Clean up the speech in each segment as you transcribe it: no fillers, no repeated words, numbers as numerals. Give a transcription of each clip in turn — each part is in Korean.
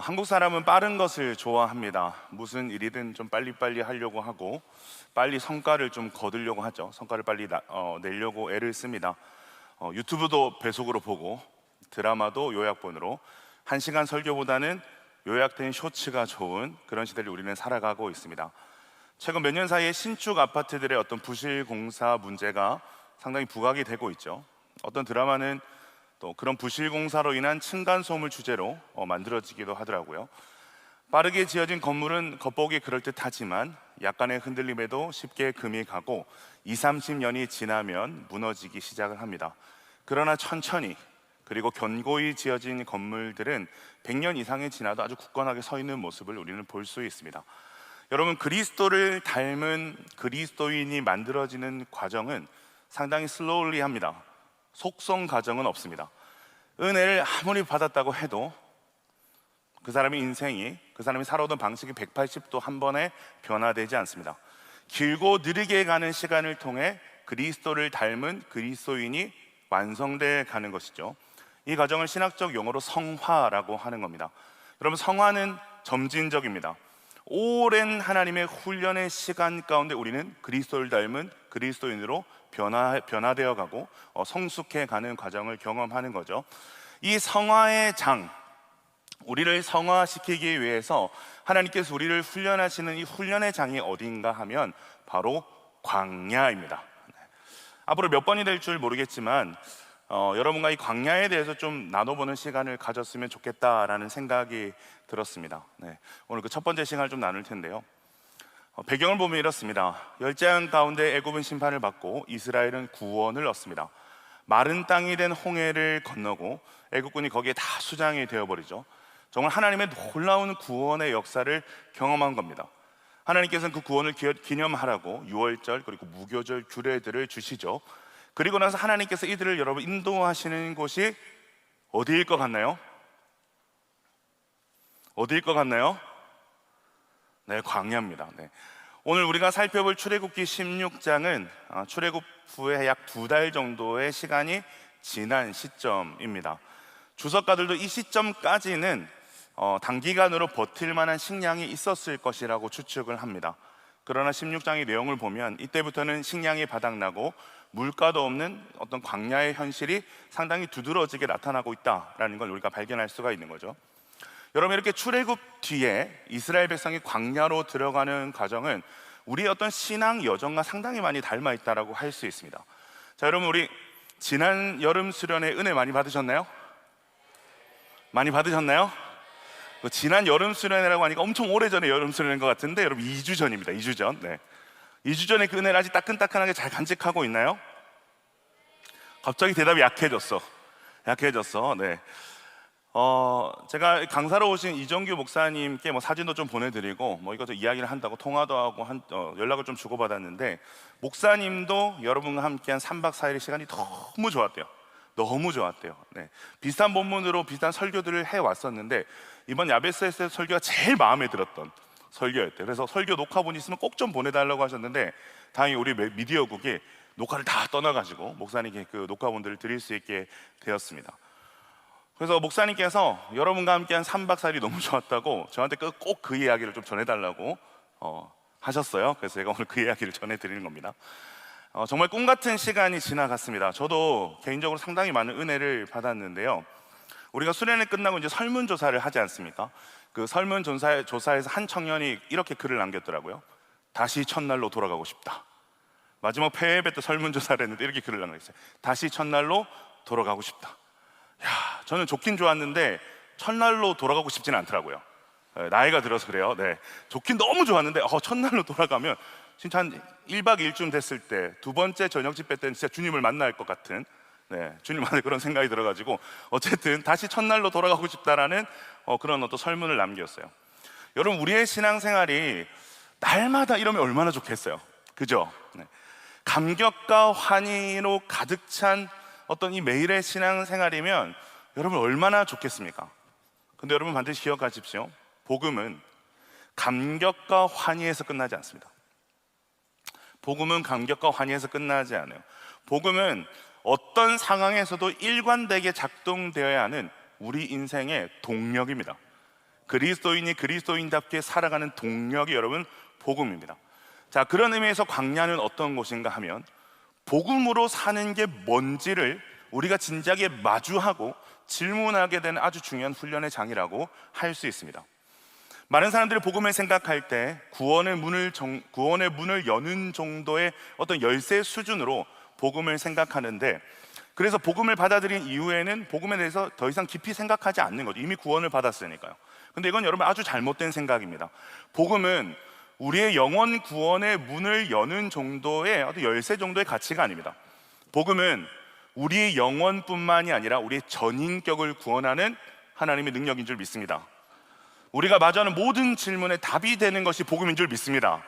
한국 사람은 빠른 것을 좋아합니다. 무슨 일이든 좀 빨리빨리 하려고 하고 빨리 성과를 좀 거두려고 하죠. 성과를 빨리 내려고 애를 씁니다. 유튜브도 배속으로 보고 드라마도 요약본으로, 1시간 설교보다는 요약된 쇼츠가 좋은 그런 시대를 우리는 살아가고 있습니다. 최근 몇 년 사이에 신축 아파트들의 어떤 부실 공사 문제가 상당히 부각이 되고 있죠. 어떤 드라마는 또 그런 부실 공사로 인한 층간소음을 주제로 만들어지기도 하더라고요. 빠르게 지어진 건물은 겉보기 그럴듯하지만 약간의 흔들림에도 쉽게 금이 가고 2, 30년이 지나면 무너지기 시작을 합니다. 그러나 천천히, 그리고 견고히 지어진 건물들은 100년 이상이 지나도 아주 굳건하게 서 있는 모습을 우리는 볼 수 있습니다. 여러분, 그리스도를 닮은 그리스도인이 만들어지는 과정은 상당히 슬로울리합니다. 속성 과정은 없습니다. 은혜를 아무리 받았다고 해도 그 사람의 인생이, 그 사람이 살아오던 방식이 180도 한 번에 변화되지 않습니다. 길고 느리게 가는 시간을 통해 그리스도를 닮은 그리스도인이 완성돼 가는 것이죠. 이 과정을 신학적 용어로 성화라고 하는 겁니다. 여러분, 성화는 점진적입니다. 오랜 하나님의 훈련의 시간 가운데 우리는 그리스도를 닮은 그리스도인으로 변화되어 가고 성숙해 가는 과정을 경험하는 거죠. 이 성화의 장, 우리를 성화시키기 위해서 하나님께서 우리를 훈련하시는 이 훈련의 장이 어딘가 하면 바로 광야입니다. 앞으로 몇 번이 될 줄 모르겠지만 여러분과 이 광야에 대해서 좀 나눠보는 시간을 가졌으면 좋겠다라는 생각이 들었습니다. 오늘 그 첫 번째 시간을 좀 나눌 텐데요. 배경을 보면 이렇습니다. 열재앙 가운데 애굽은 심판을 받고 이스라엘은 구원을 얻습니다. 마른 땅이 된 홍해를 건너고 애굽군이 거기에 다 수장이 되어버리죠. 정말 하나님의 놀라운 구원의 역사를 경험한 겁니다. 하나님께서는 그 구원을 기념하라고 유월절 그리고 무교절 규례들을 주시죠. 그리고 나서 하나님께서 이들을 여러분 인도하시는 곳이 어디일 것 같나요? 어디일 것 같나요? 네, 광야입니다. 오늘 우리가 살펴볼 출애굽기 16장은 출애굽 후에 약 2달 정도의 시간이 지난 시점입니다. 주석가들도 이 시점까지는 단기간으로 버틸 만한 식량이 있었을 것이라고 추측을 합니다. 그러나 16장의 내용을 보면 이때부터는 식량이 바닥나고 물가도 없는 어떤 광야의 현실이 상당히 두드러지게 나타나고 있다라는 걸 우리가 발견할 수가 있는 거죠. 여러분, 이렇게 출애굽 뒤에 이스라엘 백성이 광야로 들어가는 과정은 우리의 어떤 신앙 여정과 상당히 많이 닮아 있다라고 할 수 있습니다. 자, 여러분, 우리 지난 여름 수련회 은혜 많이 받으셨나요? 많이 받으셨나요? 지난 여름 수련회라고 하니까 엄청 오래전에 여름 수련회인 것 같은데 여러분, 2주 전입니다. 2주 전. 2주 전에 그 은혜를 아직 따끈따끈하게 잘 간직하고 있나요? 갑자기 대답이 약해졌어. 제가 강사로 오신 이정규 목사님께 사진도 좀 보내드리고 이것저것 이야기를 한다고 통화도 하고 연락을 좀 주고받았는데, 목사님도 여러분과 함께한 3박 4일의 시간이 너무 좋았대요. 비슷한 본문으로 비슷한 설교들을 해왔었는데 이번 야베스에서 설교가 제일 마음에 들었던 설교였대요. 그래서 설교 녹화본 있으면 꼭 좀 보내달라고 하셨는데 다행히 우리 미디어국이 녹화를 다 떠나가지고 목사님께 그 녹화본들을 드릴 수 있게 되었습니다. 그래서 목사님께서 여러분과 함께한 3박 4일이 너무 좋았다고 저한테 꼭 그 이야기를 좀 전해달라고 하셨어요. 그래서 제가 오늘 그 이야기를 전해드리는 겁니다. 정말 꿈같은 시간이 지나갔습니다. 저도 개인적으로 상당히 많은 은혜를 받았는데요. 우리가 수련회 끝나고 이제 설문조사를 하지 않습니까? 그 설문조사에서 한 청년이 이렇게 글을 남겼더라고요. 다시 첫날로 돌아가고 싶다. 마지막 폐회배 때 설문조사를 했는데 이렇게 글을 남겼어요. 다시 첫날로 돌아가고 싶다. 저는 좋긴 좋았는데 첫날로 돌아가고 싶지는 않더라고요. 나이가 들어서 그래요. 좋긴 너무 좋았는데 첫날로 돌아가면 진짜 한 1박 2일쯤 됐을 때, 두 번째 저녁 집회 때는 진짜 주님을 만날 것 같은 주님만의 그런 생각이 들어가지고 어쨌든 다시 첫날로 돌아가고 싶다라는 그런 어떤 설문을 남겼어요. 여러분, 우리의 신앙생활이 날마다 이러면 얼마나 좋겠어요. 그죠? 감격과 환희로 가득 찬 어떤 이 매일의 신앙생활이면 여러분 얼마나 좋겠습니까? 근데 여러분 반드시 기억하십시오. 복음은 감격과 환희에서 끝나지 않습니다. 복음은 감격과 환희에서 끝나지 않아요. 복음은 어떤 상황에서도 일관되게 작동되어야 하는 우리 인생의 동력입니다. 그리스도인이 그리스도인답게 살아가는 동력이 여러분 복음입니다. 자, 그런 의미에서 광야는 어떤 곳인가 하면 복음으로 사는 게 뭔지를 우리가 진지하게 마주하고 질문하게 되는 아주 중요한 훈련의 장이라고 할 수 있습니다. 많은 사람들이 복음을 생각할 때 구원의 문을 여는 정도의 어떤 열쇠 수준으로 복음을 생각하는데, 그래서 복음을 받아들인 이후에는 복음에 대해서 더 이상 깊이 생각하지 않는 거죠. 이미 구원을 받았으니까요. 근데 이건 여러분 아주 잘못된 생각입니다. 복음은 우리의 영원 구원의 문을 여는 정도의 어떤 열쇠 정도의 가치가 아닙니다. 복음은 우리의 영혼뿐만이 아니라 우리의 전인격을 구원하는 하나님의 능력인 줄 믿습니다. 우리가 마주하는 모든 질문에 답이 되는 것이 복음인 줄 믿습니다.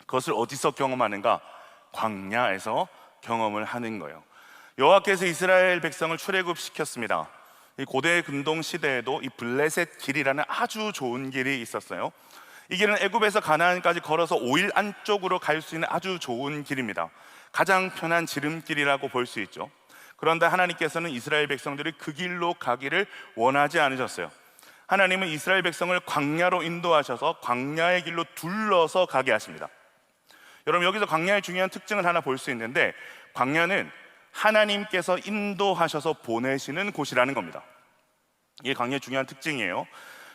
그것을 어디서 경험하는가? 광야에서 경험을 하는 거예요. 여호와께서 이스라엘 백성을 출애굽시켰습니다. 이 고대 근동 시대에도 이 블레셋 길이라는 아주 좋은 길이 있었어요. 이 길은 애굽에서 가나안까지 걸어서 5일 안쪽으로 갈 수 있는 아주 좋은 길입니다. 가장 편한 지름길이라고 볼 수 있죠. 그런데 하나님께서는 이스라엘 백성들이 그 길로 가기를 원하지 않으셨어요. 하나님은 이스라엘 백성을 광야로 인도하셔서 광야의 길로 둘러서 가게 하십니다. 여러분, 여기서 광야의 중요한 특징을 하나 볼 수 있는데, 광야는 하나님께서 인도하셔서 보내시는 곳이라는 겁니다. 이게 광야의 중요한 특징이에요.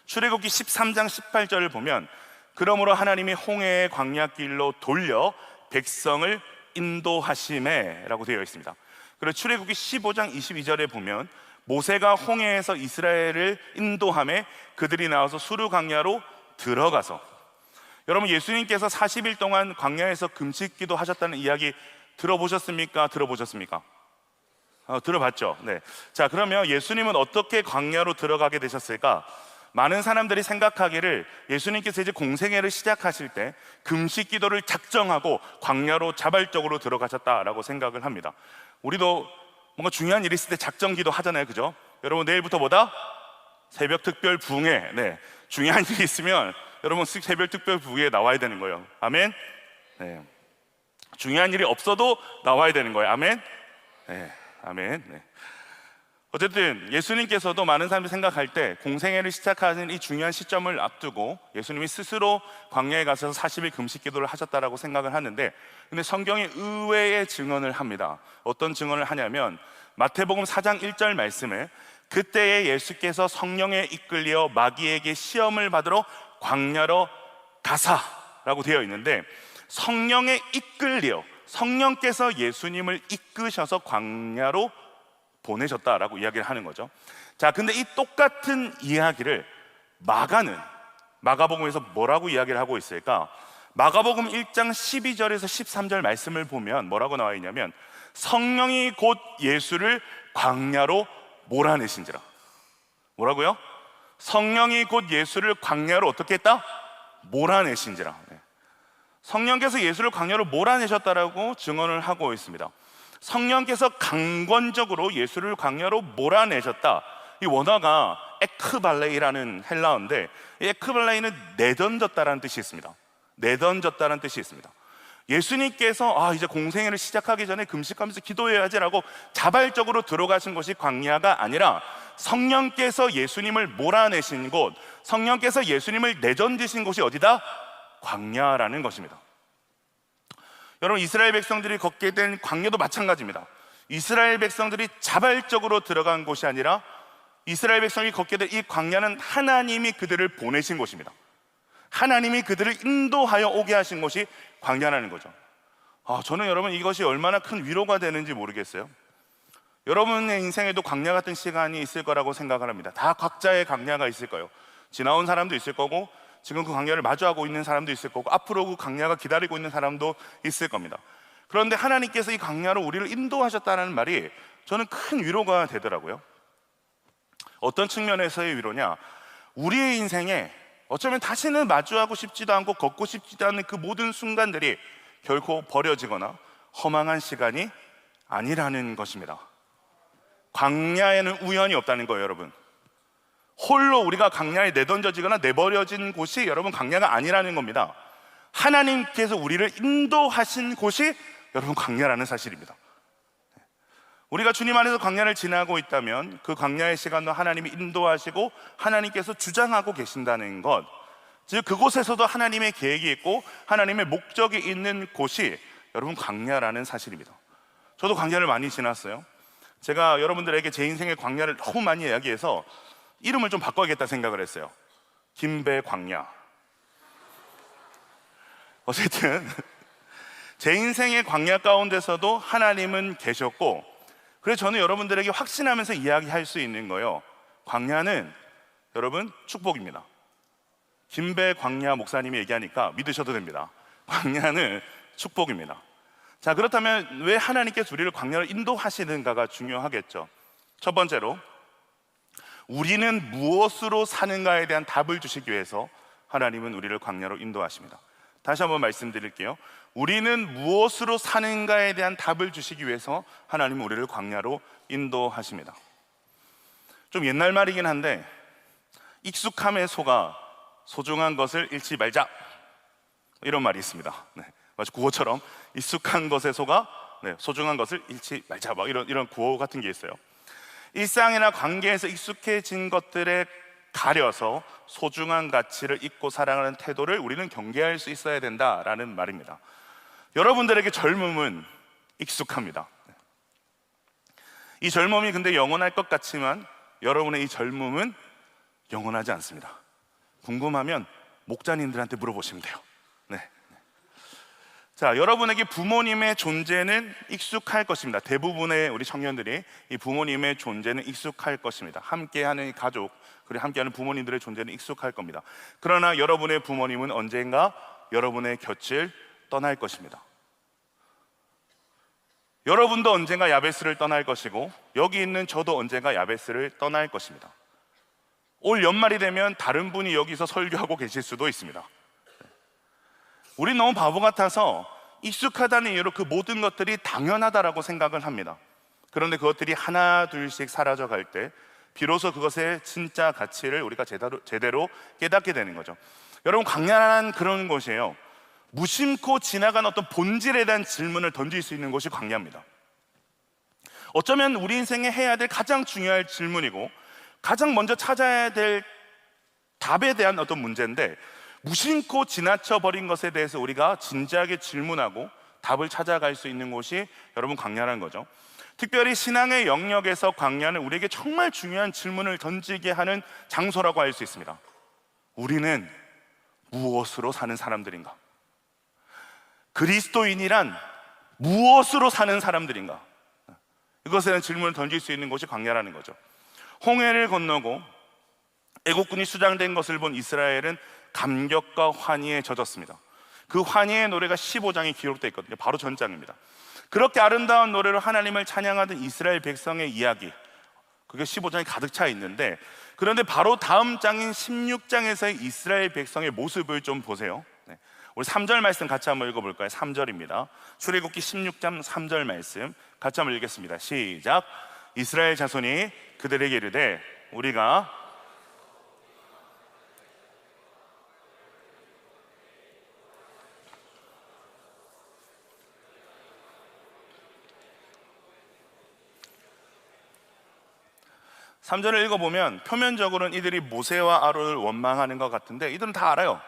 출애굽기 13장 18절을 보면 그러므로 하나님이 홍해의 광야길로 돌려 백성을 인도하시매 라고 되어 있습니다. 그리고 출애굽기 15장 22절에 보면 모세가 홍해에서 이스라엘을 인도하매 그들이 나와서 수르 광야로 들어가서, 여러분 예수님께서 40일 동안 광야에서 금식기도 하셨다는 이야기 들어보셨습니까? 들어봤죠? 네. 자, 그러면 예수님은 어떻게 광야로 들어가게 되셨을까? 많은 사람들이 생각하기를 예수님께서 이제 공생애를 시작하실 때 금식기도를 작정하고 광야로 자발적으로 들어가셨다라고 생각을 합니다. 우리도 뭔가 중요한 일이 있을 때 작정기도 하잖아요, 그죠? 여러분 내일부터 뭐다? 새벽 특별 부흥회. 네. 중요한 일이 있으면 여러분 새벽 특별 부흥회에 나와야 되는 거예요. 아멘. 네. 중요한 일이 없어도 나와야 되는 거예요. 아멘. 네. 아멘. 네. 어쨌든 예수님께서도 많은 사람들이 생각할 때 공생애를 시작하는 이 중요한 시점을 앞두고 예수님이 스스로 광야에 가셔서 40일 금식 기도를 하셨다라고 생각을 하는데, 근데 성경이 의외의 증언을 합니다. 어떤 증언을 하냐면 마태복음 4장 1절 말씀에 그때에 예수께서 성령에 이끌려 마귀에게 시험을 받으러 광야로 가사라고 되어 있는데, 성령에 이끌려, 성령께서 예수님을 이끄셔서 광야로 보내셨다라고 이야기를 하는 거죠. 자, 근데 이 똑같은 이야기를 마가복음에서 뭐라고 이야기를 하고 있을까? 마가복음 1장 12절에서 13절 말씀을 보면 뭐라고 나와 있냐면 성령이 곧 예수를 광야로 몰아내신지라. 뭐라고요? 성령이 곧 예수를 광야로 어떻게 했다? 몰아내신지라. 성령께서 예수를 광야로 몰아내셨다라고 증언을 하고 있습니다. 성령께서 강권적으로 예수를 광야로 몰아내셨다. 이 원어가 에크발레이라는 헬라어인데, 이 에크발레이는 내던졌다라는 뜻이 있습니다. 내던졌다라는 뜻이 있습니다. 예수님께서 이제 공생애를 시작하기 전에 금식하면서 기도해야지라고 자발적으로 들어가신 곳이 광야가 아니라 성령께서 예수님을 몰아내신 곳, 성령께서 예수님을 내던지신 곳이 어디다? 광야라는 것입니다. 여러분, 이스라엘 백성들이 걷게 된 광야도 마찬가지입니다. 이스라엘 백성들이 자발적으로 들어간 곳이 아니라 이스라엘 백성이 걷게 된 이 광야는 하나님이 그들을 보내신 곳입니다. 하나님이 그들을 인도하여 오게 하신 곳이 광야라는 거죠. 저는 여러분 이것이 얼마나 큰 위로가 되는지 모르겠어요. 여러분의 인생에도 광야 같은 시간이 있을 거라고 생각을 합니다. 다 각자의 광야가 있을 거예요. 지나온 사람도 있을 거고, 지금 그 광야를 마주하고 있는 사람도 있을 거고, 앞으로 그 광야가 기다리고 있는 사람도 있을 겁니다. 그런데 하나님께서 이 광야로 우리를 인도하셨다는 말이 저는 큰 위로가 되더라고요. 어떤 측면에서의 위로냐? 우리의 인생에 어쩌면 다시는 마주하고 싶지도 않고 걷고 싶지도 않은 그 모든 순간들이 결코 버려지거나 허망한 시간이 아니라는 것입니다. 광야에는 우연이 없다는 거예요, 여러분. 홀로 우리가 광야에 내던져지거나 내버려진 곳이 여러분 광야가 아니라는 겁니다. 하나님께서 우리를 인도하신 곳이 여러분 광야라는 사실입니다. 우리가 주님 안에서 광야를 지나고 있다면 그 광야의 시간도 하나님이 인도하시고 하나님께서 주장하고 계신다는 것, 즉 그곳에서도 하나님의 계획이 있고 하나님의 목적이 있는 곳이 여러분 광야라는 사실입니다. 저도 광야를 많이 지났어요. 제가 여러분들에게 제 인생의 광야를 너무 많이 이야기해서 이름을 좀 바꿔야겠다 생각을 했어요. 김배 광야. 어쨌든 제 인생의 광야 가운데서도 하나님은 계셨고, 그래서 저는 여러분들에게 확신하면서 이야기할 수 있는 거예요. 광야는 여러분 축복입니다. 김배 광야 목사님이 얘기하니까 믿으셔도 됩니다. 광야는 축복입니다. 자, 그렇다면 왜 하나님께서 우리를 광야를 인도하시는가가 중요하겠죠. 첫 번째로, 우리는 무엇으로 사는가에 대한 답을 주시기 위해서 하나님은 우리를 광야로 인도하십니다. 다시 한번 말씀드릴게요. 우리는 무엇으로 사는가에 대한 답을 주시기 위해서 하나님은 우리를 광야로 인도하십니다. 좀 옛날 말이긴 한데, 익숙함에 속아 소중한 것을 잃지 말자, 이런 말이 있습니다. 네, 마치 구호처럼 익숙한 것에 속아 소중한 것을 잃지 말자, 막 이런 구호 같은 게 있어요. 일상이나 관계에서 익숙해진 것들에 가려서 소중한 가치를 잊고 살아가는 태도를 우리는 경계할 수 있어야 된다라는 말입니다. 여러분들에게 젊음은 익숙합니다. 이 젊음이 근데 영원할 것 같지만 여러분의 이 젊음은 영원하지 않습니다. 궁금하면 목자님들한테 물어보시면 돼요. 네. 자, 여러분에게 부모님의 존재는 익숙할 것입니다. 대부분의 우리 청년들이 이 부모님의 존재는 익숙할 것입니다. 함께하는 이 가족, 그리고 함께하는 부모님들의 존재는 익숙할 겁니다. 그러나 여러분의 부모님은 언젠가 여러분의 곁을 떠날 것입니다. 여러분도 언젠가 야베스를 떠날 것이고, 여기 있는 저도 언젠가 야베스를 떠날 것입니다. 올 연말이 되면 다른 분이 여기서 설교하고 계실 수도 있습니다. 우린 너무 바보 같아서 익숙하다는 이유로 그 모든 것들이 당연하다라고 생각을 합니다. 그런데 그것들이 하나 둘씩 사라져 갈 때 비로소 그것의 진짜 가치를 우리가 제대로 깨닫게 되는 거죠. 여러분, 광야는 그런 곳이에요. 무심코 지나간 어떤 본질에 대한 질문을 던질 수 있는 곳이 광야입니다. 어쩌면 우리 인생에 해야 될 가장 중요한 질문이고 가장 먼저 찾아야 될 답에 대한 어떤 문제인데, 무심코 지나쳐버린 것에 대해서 우리가 진지하게 질문하고 답을 찾아갈 수 있는 곳이 여러분 광야라는 거죠. 특별히 신앙의 영역에서 광야는 우리에게 정말 중요한 질문을 던지게 하는 장소라고 할 수 있습니다. 우리는 무엇으로 사는 사람들인가? 그리스도인이란 무엇으로 사는 사람들인가? 이것에 대한 질문을 던질 수 있는 곳이 광야라는 거죠. 홍해를 건너고 애국군이 수장된 것을 본 이스라엘은 감격과 환희에 젖었습니다. 그 환희의 노래가 15장에 기록되어 있거든요. 바로 전장입니다. 그렇게 아름다운 노래로 하나님을 찬양하던 이스라엘 백성의 이야기, 그게 15장에 가득 차 있는데, 그런데 바로 다음 장인 16장에서의 이스라엘 백성의 모습을 좀 보세요. 우리 3절 말씀 같이 한번 읽어볼까요? 3절입니다. 출애굽기 16장 3절 말씀 같이 한번 읽겠습니다. 시작. 이스라엘 자손이 그들에게 이르되 우리가 3절을 읽어보면 표면적으로는 이들이 모세와 아론을 원망하는 것 같은데, 이들은 다 알아요.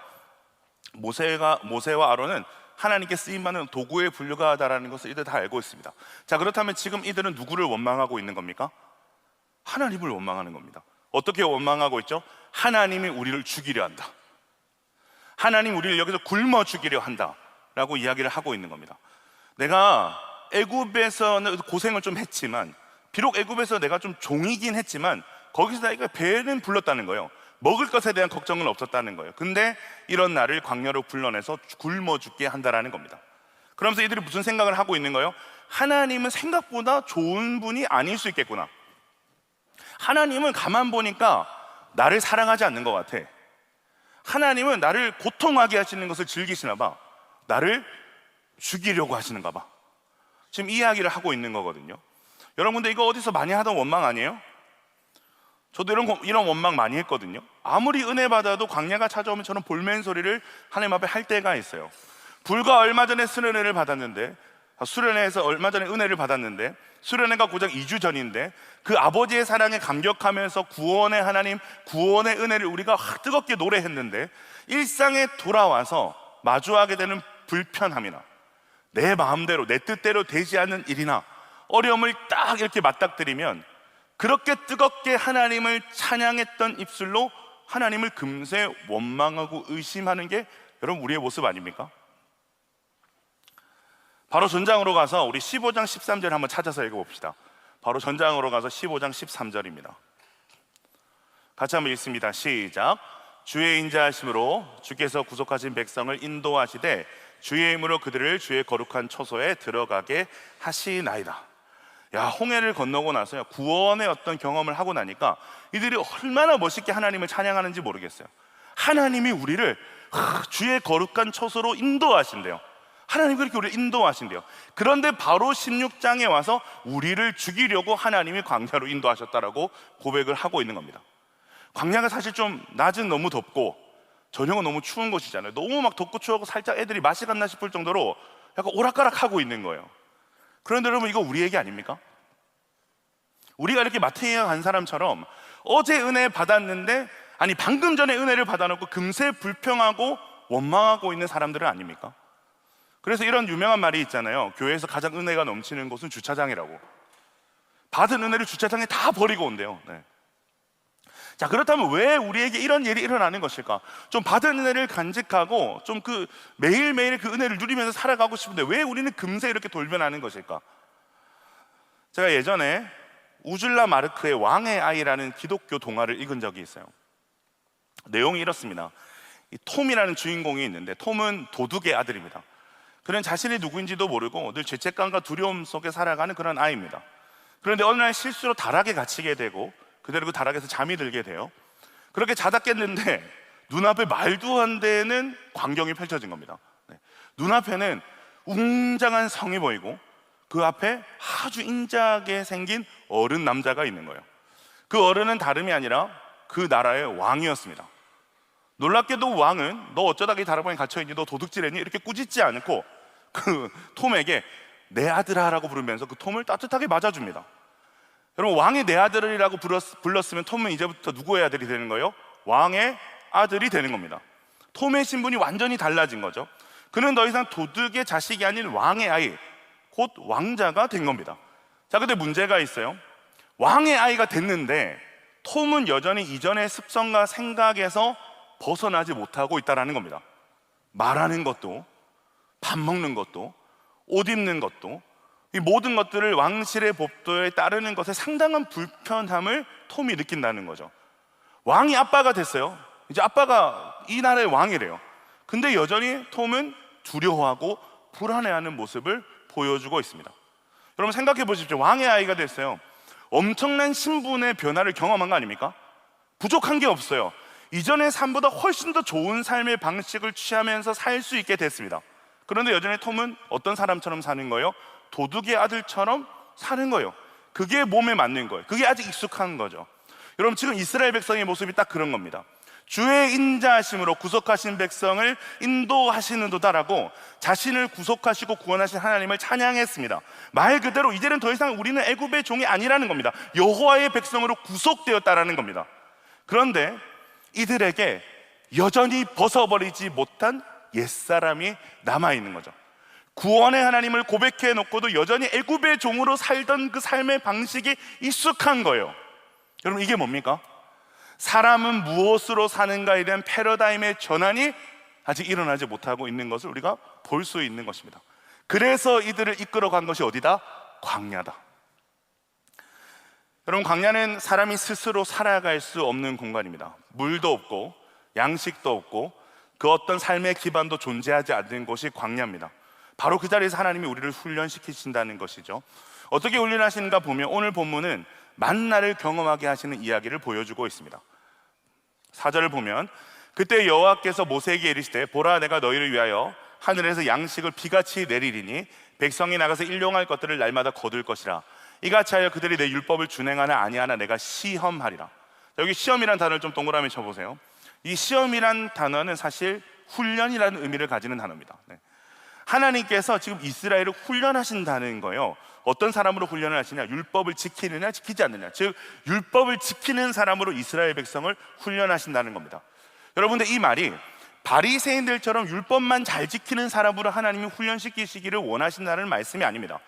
모세와 아론은 하나님께 쓰임받는 도구에 불과하다라는 것을 이들 다 알고 있습니다. 자, 그렇다면 지금 이들은 누구를 원망하고 있는 겁니까? 하나님을 원망하는 겁니다. 어떻게 원망하고 있죠? 하나님이 우리를 죽이려 한다, 하나님 우리를 여기서 굶어 죽이려 한다 라고 이야기를 하고 있는 겁니다. 내가 애굽에서는 고생을 좀 했지만, 비록 애굽에서 내가 좀 종이긴 했지만 거기서 내가 배는 불렀다는 거예요. 먹을 것에 대한 걱정은 없었다는 거예요. 근데 이런 나를 광야로 불러내서 굶어 죽게 한다라는 겁니다. 그러면서 이들이 무슨 생각을 하고 있는 거예요? 하나님은 생각보다 좋은 분이 아닐 수 있겠구나. 하나님은 가만 보니까 나를 사랑하지 않는 것 같아. 하나님은 나를 고통하게 하시는 것을 즐기시나 봐. 나를 죽이려고 하시는가 봐. 지금 이 이야기를 하고 있는 거거든요. 여러분들 이거 어디서 많이 하던 원망 아니에요? 저도 이런 원망 많이 했거든요. 아무리 은혜 받아도 광야가 찾아오면 저는 볼멘 소리를 하나님 앞에 할 때가 있어요. 불과 얼마 전에 수련회를 받았는데 수련회에서 얼마 전에 은혜를 받았는데, 수련회가 고작 2주 전인데 그 아버지의 사랑에 감격하면서 구원의 하나님, 구원의 은혜를 우리가 뜨겁게 노래했는데, 일상에 돌아와서 마주하게 되는 불편함이나 내 마음대로 내 뜻대로 되지 않는 일이나 어려움을 딱 이렇게 맞닥뜨리면, 그렇게 뜨겁게 하나님을 찬양했던 입술로 하나님을 금세 원망하고 의심하는 게 여러분 우리의 모습 아닙니까? 바로 전장으로 가서 우리 15장 13절 한번 찾아서 읽어봅시다. 바로 전장으로 가서 15장 13절입니다. 같이 한번 읽습니다. 시작. 주의 인자하심으로 주께서 구속하신 백성을 인도하시되 주의 힘으로 그들을 주의 거룩한 처소에 들어가게 하시나이다. 야, 홍해를 건너고 나서요, 구원의 어떤 경험을 하고 나니까 이들이 얼마나 멋있게 하나님을 찬양하는지 모르겠어요. 하나님이 우리를 주의 거룩한 처소로 인도하신대요. 하나님 그렇게 우리를 인도하신대요. 그런데 바로 16장에 와서 우리를 죽이려고 하나님이 광야로 인도하셨다라고 고백을 하고 있는 겁니다. 광야가 사실 좀 낮은 너무 덥고 저녁은 너무 추운 곳이잖아요. 너무 막 덥고 추워서 살짝 애들이 맛이 갔나 싶을 정도로 약간 오락가락하고 있는 거예요. 그런데 여러분, 이거 우리 얘기 아닙니까? 우리가 이렇게 마태에 간 사람처럼 어제 은혜 받았는데, 아니 방금 전에 은혜를 받아놓고 금세 불평하고 원망하고 있는 사람들은 아닙니까? 그래서 이런 유명한 말이 있잖아요. 교회에서 가장 은혜가 넘치는 곳은 주차장이라고. 받은 은혜를 주차장에 다 버리고 온대요. 네. 자, 그렇다면 왜 우리에게 이런 일이 일어나는 것일까? 좀 받은 은혜를 간직하고 좀 매일매일 그 은혜를 누리면서 살아가고 싶은데 왜 우리는 금세 이렇게 돌변하는 것일까? 제가 예전에 우줄라 마르크의 왕의 아이라는 기독교 동화를 읽은 적이 있어요. 내용이 이렇습니다. 이 톰이라는 주인공이 있는데, 톰은 도둑의 아들입니다. 그는 자신이 누구인지도 모르고 늘 죄책감과 두려움 속에 살아가는 그런 아이입니다. 그런데 어느 날 실수로 다락에 갇히게 되고 그대로 그 다락에서 잠이 들게 돼요. 그렇게 자다 깼는데 눈앞에 말도 안 되는 광경이 펼쳐진 겁니다. 눈앞에는 웅장한 성이 보이고 그 앞에 아주 인자하게 생긴 어른 남자가 있는 거예요. 그 어른은 다름이 아니라 그 나라의 왕이었습니다. 놀랍게도 왕은 너 어쩌다 이 다락방에 갇혀있니? 너 도둑질했니? 이렇게 꾸짖지 않고 그 톰에게 내 아들아 라고 부르면서 그 톰을 따뜻하게 맞아줍니다. 여러분, 왕이 내 아들이라고 불렀으면 톰은 이제부터 누구의 아들이 되는 거예요? 왕의 아들이 되는 겁니다. 톰의 신분이 완전히 달라진 거죠. 그는 더 이상 도둑의 자식이 아닌 왕의 아이, 곧 왕자가 된 겁니다. 자, 근데 문제가 있어요. 왕의 아이가 됐는데 톰은 여전히 이전의 습성과 생각에서 벗어나지 못하고 있다는 겁니다. 말하는 것도, 밥 먹는 것도, 옷 입는 것도, 이 모든 것들을 왕실의 법도에 따르는 것에 상당한 불편함을 톰이 느낀다는 거죠. 왕이 아빠가 됐어요. 이제 아빠가 이 나라의 왕이래요. 근데 여전히 톰은 두려워하고 불안해하는 모습을 보여주고 있습니다. 여러분 생각해 보십시오. 왕의 아이가 됐어요. 엄청난 신분의 변화를 경험한 거 아닙니까? 부족한 게 없어요. 이전의 삶보다 훨씬 더 좋은 삶의 방식을 취하면서 살 수 있게 됐습니다. 그런데 여전히 톰은 어떤 사람처럼 사는 거예요? 도둑의 아들처럼 사는 거예요. 그게 몸에 맞는 거예요. 그게 아직 익숙한 거죠. 여러분, 지금 이스라엘 백성의 모습이 딱 그런 겁니다. 주의 인자하심으로 구속하신 백성을 인도하시는도다라고 자신을 구속하시고 구원하신 하나님을 찬양했습니다. 말 그대로 이제는 더 이상 우리는 애굽의 종이 아니라는 겁니다. 여호와의 백성으로 구속되었다라는 겁니다. 그런데 이들에게 여전히 벗어버리지 못한 옛사람이 남아있는 거죠. 구원의 하나님을 고백해 놓고도 여전히 애굽의 종으로 살던 그 삶의 방식이 익숙한 거예요. 여러분, 이게 뭡니까? 사람은 무엇으로 사는가에 대한 패러다임의 전환이 아직 일어나지 못하고 있는 것을 우리가 볼 수 있는 것입니다. 그래서 이들을 이끌어간 것이 어디다? 광야다. 여러분, 광야는 사람이 스스로 살아갈 수 없는 공간입니다. 물도 없고 양식도 없고 그 어떤 삶의 기반도 존재하지 않는 곳이 광야입니다. 바로 그 자리에서 하나님이 우리를 훈련시키신다는 것이죠. 어떻게 훈련하시는가 보면 오늘 본문은 만나를 경험하게 하시는 이야기를 보여주고 있습니다. 4절을 보면 그때 여호와께서 모세에게 이르시되 보라, 내가 너희를 위하여 하늘에서 양식을 비같이 내리리니 백성이 나가서 일용할 것들을 날마다 거둘 것이라. 이같이 하여 그들이 내 율법을 준행하나 아니하나 내가 시험하리라. 여기 시험이라는 단어를 좀 동그라미 쳐보세요. 이 시험이란 단어는 사실 훈련이라는 의미를 가지는 단어입니다. 하나님께서 지금 이스라엘을 훈련하신다는 거예요. 어떤 사람으로 훈련을 하시냐? 율법을 지키느냐 지키지 않느냐, 즉 율법을 지키는 사람으로 이스라엘 백성을 훈련하신다는 겁니다. 여러분들, 이 말이 바리새인들처럼 율법만 잘 지키는 사람으로 하나님이 훈련시키시기를 원하신다는 말씀이 아닙니다.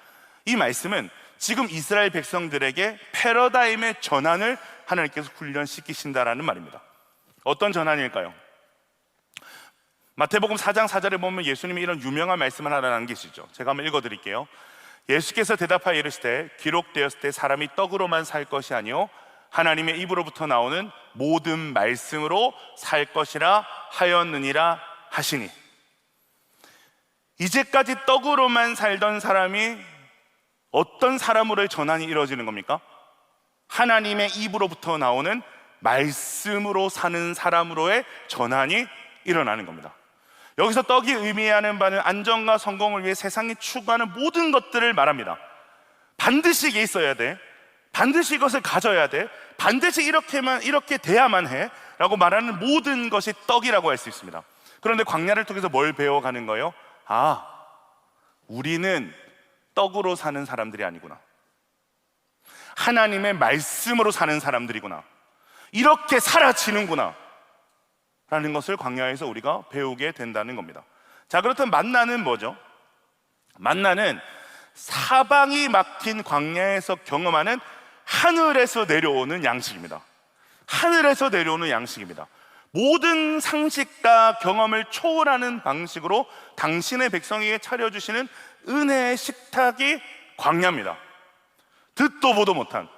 이 말씀은 지금 이스라엘 백성들에게 패러다임의 전환을 하나님께서 훈련시키신다라는 말입니다. 어떤 전환일까요? 마태복음 4장 4절에 보면 예수님이 이런 유명한 말씀을 하나 남기시죠. 제가 한번 읽어드릴게요. 예수께서 대답하여 이르시되 기록되었을 때 사람이 떡으로만 살 것이 아니요 하나님의 입으로부터 나오는 모든 말씀으로 살 것이라 하였느니라 하시니, 이제까지 떡으로만 살던 사람이 어떤 사람으로의 전환이 이루어지는 겁니까? 하나님의 입으로부터 나오는 말씀으로 사는 사람으로의 전환이 일어나는 겁니다. 여기서 떡이 의미하는 바는 안정과 성공을 위해 세상이 추구하는 모든 것들을 말합니다. 반드시 이게 있어야 돼, 반드시 이것을 가져야 돼, 반드시 이렇게 돼야만 해 라고 말하는 모든 것이 떡이라고 할 수 있습니다. 그런데 광야를 통해서 뭘 배워가는 거예요? 아, 우리는 떡으로 사는 사람들이 아니구나, 하나님의 말씀으로 사는 사람들이구나, 이렇게 살아지는구나 라는 것을 광야에서 우리가 배우게 된다는 겁니다. 자, 그렇다면 만나는 뭐죠? 만나는 사방이 막힌 광야에서 경험하는 하늘에서 내려오는 양식입니다. 하늘에서 내려오는 양식입니다. 모든 상식과 경험을 초월하는 방식으로 당신의 백성에게 차려주시는 은혜의 식탁이 광야입니다. 듣도 보도 못한,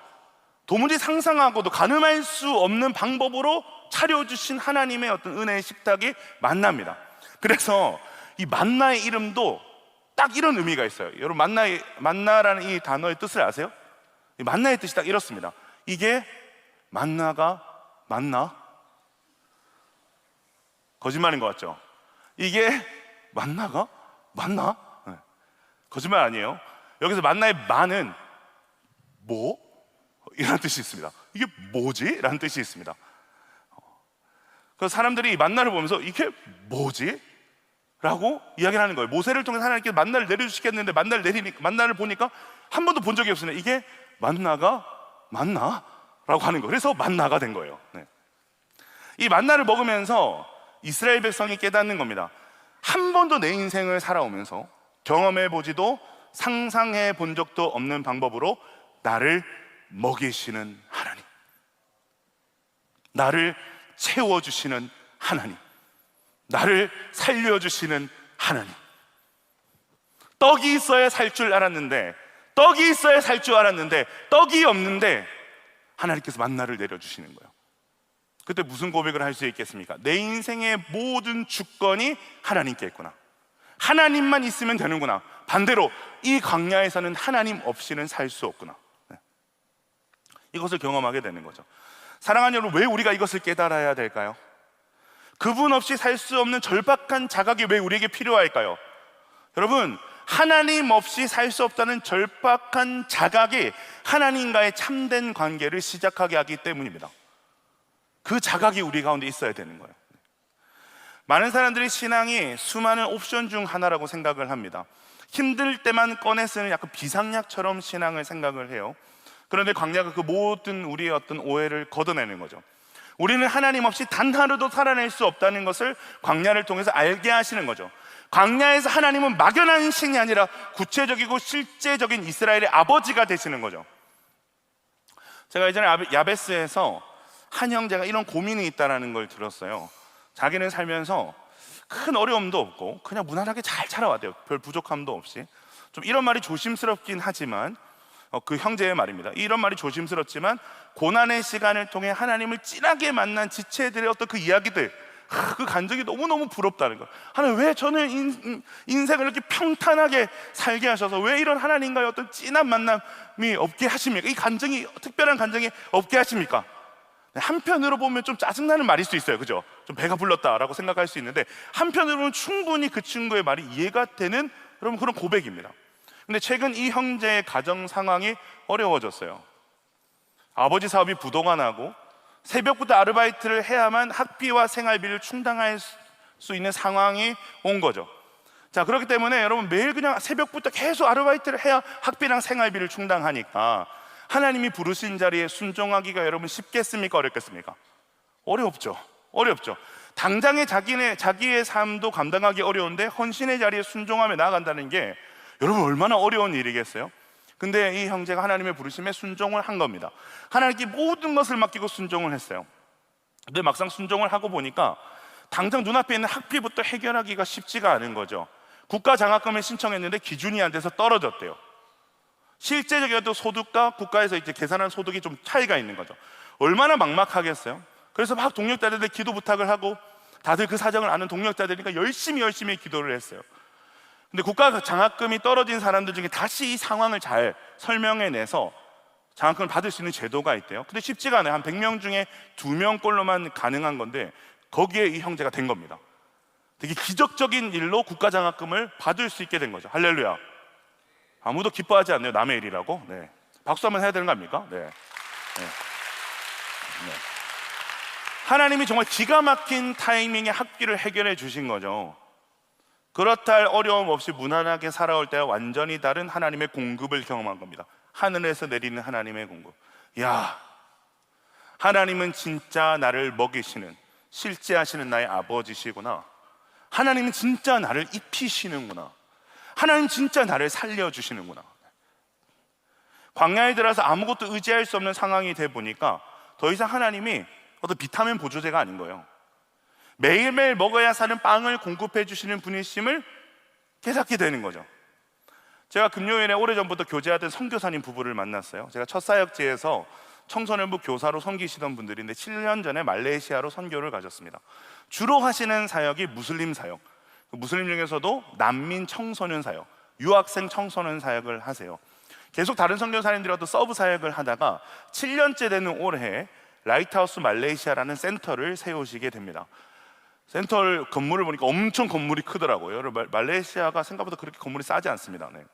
도무지 상상하고도 가늠할 수 없는 방법으로 차려주신 하나님의 어떤 은혜의 식탁이 만나입니다. 그래서 이 만나의 이름도 딱 이런 의미가 있어요. 여러분, 만나라는 이 단어의 뜻을 아세요? 이 만나의 뜻이 딱 이렇습니다. 이게 만나가 맞나? 거짓말인 것 같죠? 이게 만나가 맞나? 네. 거짓말 아니에요. 여기서 만나의 만은 뭐? 이런 뜻이 있습니다. 이게 뭐지? 라는 뜻이 있습니다. 그래서 사람들이 이 만나를 보면서 이게 뭐지? 라고 이야기를 하는 거예요. 모세를 통해 하나님께서 만나를 내려주시겠는데 만나를 보니까 한 번도 본 적이 없으네. 이게 만나가 맞나? 라고 하는 거예요. 그래서 만나가 된 거예요. 네. 이 만나를 먹으면서 이스라엘 백성이 깨닫는 겁니다. 한 번도 내 인생을 살아오면서 경험해보지도 상상해 본 적도 없는 방법으로 나를 먹이시는 하나님, 나를 채워주시는 하나님, 나를 살려주시는 하나님. 떡이 있어야 살 줄 알았는데, 떡이 있어야 살 줄 알았는데 떡이 없는데 하나님께서 만나를 내려주시는 거예요. 그때 무슨 고백을 할 수 있겠습니까? 내 인생의 모든 주권이 하나님께 있구나, 하나님만 있으면 되는구나, 반대로 이 광야에서는 하나님 없이는 살 수 없구나. 네. 이것을 경험하게 되는 거죠. 사랑하는 여러분, 왜 우리가 이것을 깨달아야 될까요? 그분 없이 살 수 없는 절박한 자각이 왜 우리에게 필요할까요? 여러분, 하나님 없이 살 수 없다는 절박한 자각이 하나님과의 참된 관계를 시작하게 하기 때문입니다. 그 자각이 우리 가운데 있어야 되는 거예요. 많은 사람들이 신앙이 수많은 옵션 중 하나라고 생각을 합니다. 힘들 때만 꺼내 쓰는 약간 비상약처럼 신앙을 생각을 해요. 그런데 광야가 그 모든 우리의 어떤 오해를 걷어내는 거죠. 우리는 하나님 없이 단 하루도 살아낼 수 없다는 것을 광야를 통해서 알게 하시는 거죠. 광야에서 하나님은 막연한 신이 아니라 구체적이고 실제적인 이스라엘의 아버지가 되시는 거죠. 제가 예전에 야베스에서 한 형제가 이런 고민이 있다는 걸 들었어요. 자기는 살면서 큰 어려움도 없고 그냥 무난하게 잘 살아왔대요. 별 부족함도 없이. 좀 이런 말이 조심스럽긴 하지만 그 형제의 말입니다. 이런 말이 조심스럽지만 고난의 시간을 통해 하나님을 진하게 만난 지체들의 어떤 그 이야기들, 그 간증이 너무너무 부럽다는 거예요. 하나님, 왜 저는 인생을 이렇게 평탄하게 살게 하셔서 왜 이런 하나님과의 어떤 진한 만남이 없게 하십니까? 이 간증이, 특별한 간증이 없게 하십니까? 한편으로 보면 좀 짜증나는 말일 수 있어요. 그죠? 좀 배가 불렀다라고 생각할 수 있는데, 한편으로 보면 충분히 그 친구의 말이 이해가 되는 여러분 그런 고백입니다. 근데 최근 이 형제의 가정 상황이 어려워졌어요. 아버지 사업이 부도가 나고 새벽부터 아르바이트를 해야만 학비와 생활비를 충당할 수 있는 상황이 온 거죠. 자, 그렇기 때문에 여러분 매일 그냥 새벽부터 계속 아르바이트를 해야 학비랑 생활비를 충당하니까 하나님이 부르신 자리에 순종하기가 여러분 쉽겠습니까? 어렵겠습니까? 어렵죠. 당장의 자기의 삶도 감당하기 어려운데 헌신의 자리에 순종하며 나아간다는 게 여러분 얼마나 어려운 일이겠어요? 근데 이 형제가 하나님의 부르심에 순종을 한 겁니다. 하나님께 모든 것을 맡기고 순종을 했어요. 근데 막상 순종을 하고 보니까 당장 눈앞에 있는 학비부터 해결하기가 쉽지가 않은 거죠. 국가 장학금을 신청했는데 기준이 안 돼서 떨어졌대요. 실제적인 소득과 국가에서 이제 계산한 소득이 좀 차이가 있는 거죠. 얼마나 막막하겠어요? 그래서 막 동력자들한테 기도 부탁을 하고 다들 그 사정을 아는 동력자들이니까 열심히 기도를 했어요. 근데 국가 장학금이 떨어진 사람들 중에 다시 이 상황을 잘 설명해내서 장학금을 받을 수 있는 제도가 있대요. 근데 쉽지가 않아요. 한 100명 중에 2명꼴로만 가능한 건데 거기에 이 형제가 된 겁니다. 되게 기적적인 일로 국가 장학금을 받을 수 있게 된 거죠. 할렐루야. 아무도 기뻐하지 않네요. 남의 일이라고. 네. 박수 한번 해야 되는 거 아닙니까? 네. 하나님이 정말 기가 막힌 타이밍에 학비를 해결해 주신 거죠. 그렇다 할 어려움 없이 무난하게 살아올 때와 완전히 다른 하나님의 공급을 경험한 겁니다. 하늘에서 내리는 하나님의 공급. 야, 하나님은 진짜 나를 먹이시는, 실제하시는 나의 아버지시구나. 하나님은 진짜 나를 입히시는구나. 하나님 진짜 나를 살려주시는구나. 광야에 들어서 아무것도 의지할 수 없는 상황이 돼 보니까 더 이상 하나님이 어떤 비타민 보조제가 아닌 거예요. 매일매일 먹어야 사는 빵을 공급해 주시는 분이심을 깨닫게 되는 거죠. 제가 금요일에 오래전부터 교제하던 선교사님 부부를 만났어요. 제가 첫 사역지에서 청소년부 교사로 섬기시던 분들인데 7년 전에 말레이시아로 선교를 가셨습니다. 주로 하시는 사역이 무슬림 사역, 무슬림 중에서도 난민 청소년 사역, 유학생 청소년 사역을 하세요. 계속 다른 선교사님들하고도 서브 사역을 하다가 7년째 되는 올해 라이트하우스 말레이시아라는 센터를 세우시게 됩니다. 센터 건물을 보니까 엄청 건물이 크더라고요. 말레이시아가 생각보다 그렇게 건물이 싸지 않습니다. 네.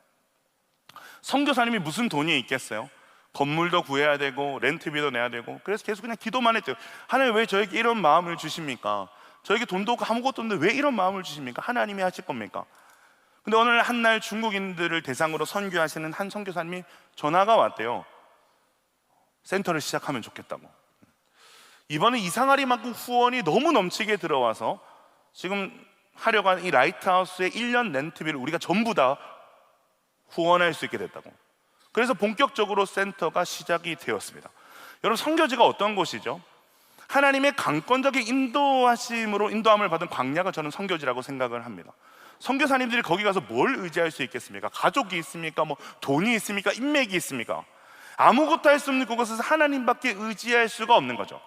선교사님이 무슨 돈이 있겠어요? 건물도 구해야 되고 렌트비도 내야 되고, 그래서 계속 그냥 기도만 했대요. 하나님 왜 저에게 이런 마음을 주십니까? 저에게 돈도 없고 아무것도 없는데 왜 이런 마음을 주십니까? 하나님이 하실 겁니까? 근데 어느 한날 중국인들을 대상으로 선교하시는 한 선교사님이 전화가 왔대요. 센터를 시작하면 좋겠다고. 이번에 이상하리만큼 후원이 너무 넘치게 들어와서 지금 하려고 하는 이 라이트하우스의 1년 렌트비를 우리가 전부 다 후원할 수 있게 됐다고. 그래서 본격적으로 센터가 시작이 되었습니다. 여러분, 선교지가 어떤 곳이죠? 하나님의 강권적인 인도함을 받은 광야가 저는 선교지라고 생각을 합니다. 선교사님들이 거기 가서 뭘 의지할 수 있겠습니까? 가족이 있습니까? 돈이 있습니까? 인맥이 있습니까? 아무것도 할 수 없는 그곳에서 하나님밖에 의지할 수가 없는 거죠.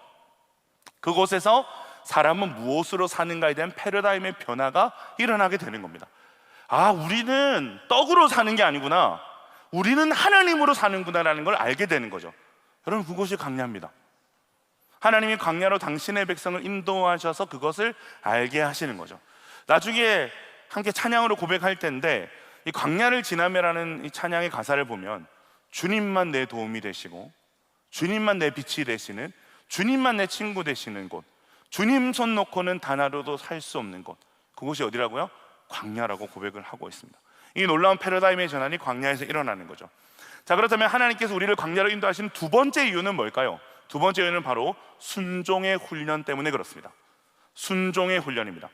그곳에서 사람은 무엇으로 사는가에 대한 패러다임의 변화가 일어나게 되는 겁니다. 아, 우리는 떡으로 사는 게 아니구나, 우리는 하나님으로 사는구나라는 걸 알게 되는 거죠. 여러분, 그것이 광야입니다. 하나님이 광야로 당신의 백성을 인도하셔서 그것을 알게 하시는 거죠. 나중에 함께 찬양으로 고백할 텐데, 이 광야를 지나며라는 이 찬양의 가사를 보면 주님만 내 도움이 되시고, 주님만 내 빛이 되시는, 주님만 내 친구 되시는 곳, 주님 손 놓고는 단 하루도 살 수 없는 곳, 그곳이 어디라고요? 광야라고 고백을 하고 있습니다. 이 놀라운 패러다임의 전환이 광야에서 일어나는 거죠. 자, 그렇다면 하나님께서 우리를 광야로 인도하시는 두 번째 이유는 뭘까요? 두 번째 이유는 바로 순종의 훈련 때문에 그렇습니다. 순종의 훈련입니다.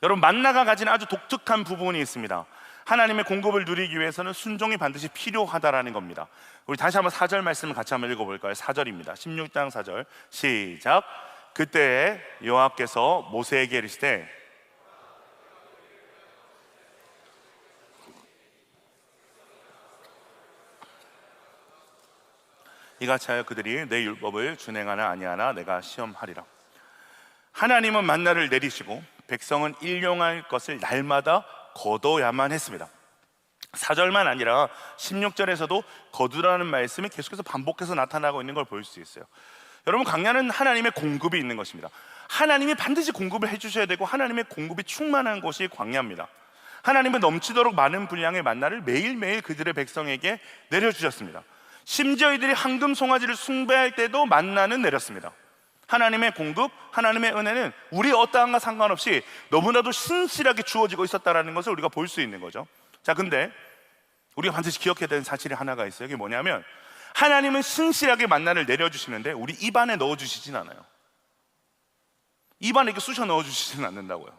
여러분, 만나가 가진 아주 독특한 부분이 있습니다. 하나님의 공급을 누리기 위해서는 순종이 반드시 필요하다라는 겁니다. 우리 다시 한번 4절 말씀을 같이 한번 읽어볼까요? 4절입니다. 16장 4절 시작. 그때 여호와께서 모세에게 이르시되 이같이 하여 그들이 내 율법을 준행하나 아니하나 내가 시험하리라. 하나님은 만나를 내리시고 백성은 일용할 것을 날마다 거둬야만 했습니다. 4절만 아니라 16절에서도 거두라는 말씀이 계속해서 반복해서 나타나고 있는 걸 볼 수 있어요. 여러분, 광야는 하나님의 공급이 있는 것입니다. 하나님이 반드시 공급을 해주셔야 되고 하나님의 공급이 충만한 곳이 광야입니다. 하나님은 넘치도록 많은 분량의 만나를 매일매일 그들의 백성에게 내려주셨습니다. 심지어 이들이 황금 송아지를 숭배할 때도 만나는 내렸습니다. 하나님의 공급, 하나님의 은혜는 우리 어떠한가 상관없이 너무나도 신실하게 주어지고 있었다는 것을 우리가 볼 수 있는 거죠. 자, 근데 우리가 반드시 기억해야 되는 사실이 하나가 있어요. 이게 뭐냐면 하나님은 신실하게 만나를 내려주시는데 우리 입안에 넣어주시진 않아요. 입안에 이렇게 쑤셔 넣어주시진 않는다고요.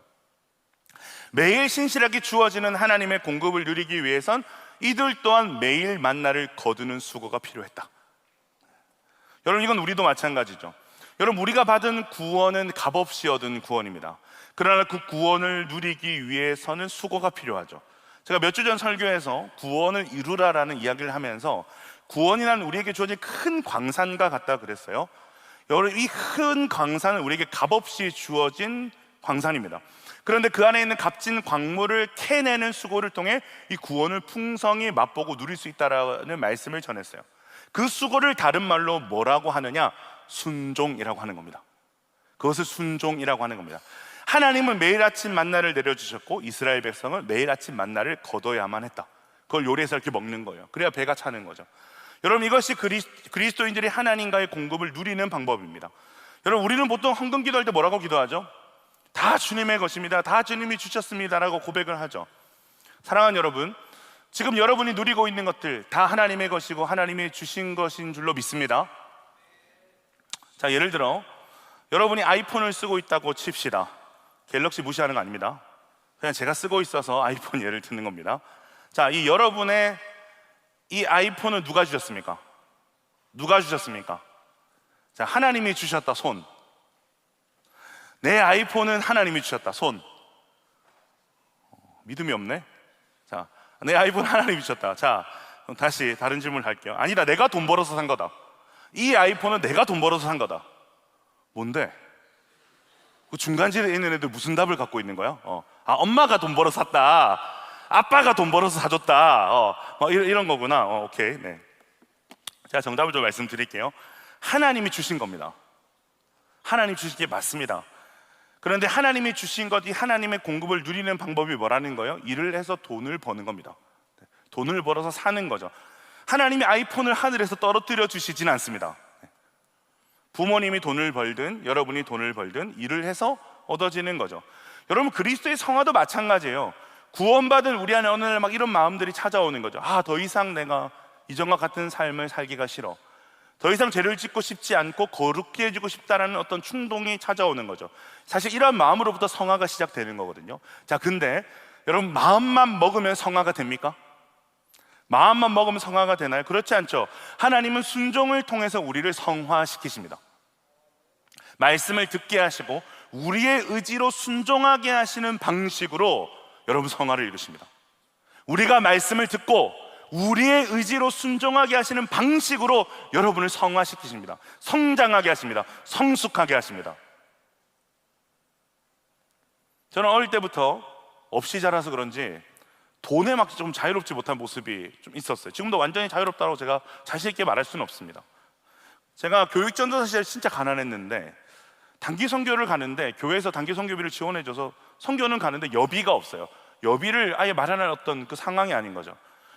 매일 신실하게 주어지는 하나님의 공급을 누리기 위해선 이들 또한 매일 만나를 거두는 수고가 필요했다. 여러분, 이건 우리도 마찬가지죠. 여러분, 우리가 받은 구원은 값없이 얻은 구원입니다. 그러나 그 구원을 누리기 위해서는 수고가 필요하죠. 제가 몇 주 전 설교에서 구원을 이루라라는 이야기를 하면서 구원이란 우리에게 주어진 큰 광산과 같다 그랬어요. 여러분, 이 큰 광산은 우리에게 값없이 주어진 광산입니다. 그런데 그 안에 있는 값진 광물을 캐내는 수고를 통해 이 구원을 풍성히 맛보고 누릴 수 있다라는 말씀을 전했어요. 그 수고를 다른 말로 뭐라고 하느냐? 순종이라고 하는 겁니다. 그것을 순종이라고 하는 겁니다. 하나님은 매일 아침 만나를 내려주셨고 이스라엘 백성은 매일 아침 만나를 거둬야만 했다. 그걸 요리해서 이렇게 먹는 거예요. 그래야 배가 차는 거죠. 여러분, 이것이 그리스도인들이 하나님과의 공급을 누리는 방법입니다. 여러분, 우리는 보통 헌금 기도할 때 뭐라고 기도하죠? 다 주님의 것입니다. 다 주님이 주셨습니다라고 고백을 하죠. 사랑하는 여러분, 지금 여러분이 누리고 있는 것들 다 하나님의 것이고 하나님이 주신 것인 줄로 믿습니다. 자, 예를 들어 여러분이 아이폰을 쓰고 있다고 칩시다. 갤럭시 무시하는 거 아닙니다. 그냥 제가 쓰고 있어서 아이폰 예를 드는 겁니다. 자, 이 여러분의 이 아이폰은 누가 주셨습니까? 누가 주셨습니까? 자, 하나님이 주셨다. 손. 내 아이폰은 하나님이 주셨다. 손. 믿음이 없네. 자, 내 아이폰 하나님이 주셨다. 자, 그럼 다시 다른 질문을 할게요. 아니다, 내가 돈 벌어서 산 거다. 이 아이폰은 내가 돈 벌어서 산 거다. 뭔데? 그 중간지대에 있는 애들 무슨 답을 갖고 있는 거야? 엄마가 돈 벌어서 샀다. 아빠가 돈 벌어서 사줬다. 이런 거구나. 오케이. 네. 제가 정답을 좀 말씀드릴게요. 하나님이 주신 겁니다. 하나님 주신 게 맞습니다. 그런데 하나님이 주신 것, 이 하나님의 공급을 누리는 방법이 뭐라는 거예요? 일을 해서 돈을 버는 겁니다. 돈을 벌어서 사는 거죠. 하나님이 아이폰을 하늘에서 떨어뜨려 주시진 않습니다. 부모님이 돈을 벌든 여러분이 돈을 벌든 일을 해서 얻어지는 거죠. 여러분, 그리스도의 성화도 마찬가지예요. 구원받은 우리 안에 어느 날 막 이런 마음들이 찾아오는 거죠. 더 이상 내가 이전과 같은 삶을 살기가 싫어. 더 이상 죄를 짓고 싶지 않고 거룩히 해지고 싶다라는 어떤 충동이 찾아오는 거죠. 사실 이런 마음으로부터 성화가 시작되는 거거든요. 자, 근데 여러분, 마음만 먹으면 성화가 됩니까? 마음만 먹으면 성화가 되나요? 그렇지 않죠. 하나님은 순종을 통해서 우리를 성화시키십니다. 말씀을 듣게 하시고 우리의 의지로 순종하게 하시는 방식으로 여러분 성화를 이루십니다. 우리가 말씀을 듣고 우리의 의지로 순종하게 하시는 방식으로 여러분을 성화시키십니다. 성장하게 하십니다. 성숙하게 하십니다. 저는 어릴 때부터 없이 자라서 그런지 돈에 막 좀 자유롭지 못한 모습이 좀 있었어요. 지금도 완전히 자유롭다고 제가 자신 있게 말할 수는 없습니다. 제가 교육 전도사 시절 진짜 가난했는데 단기 선교를 가는데 교회에서 단기 선교비를 지원해줘서 선교는 가는데 여비가 없어요. 여비를 아예 마련할 어떤 그 상황이 아닌 거죠.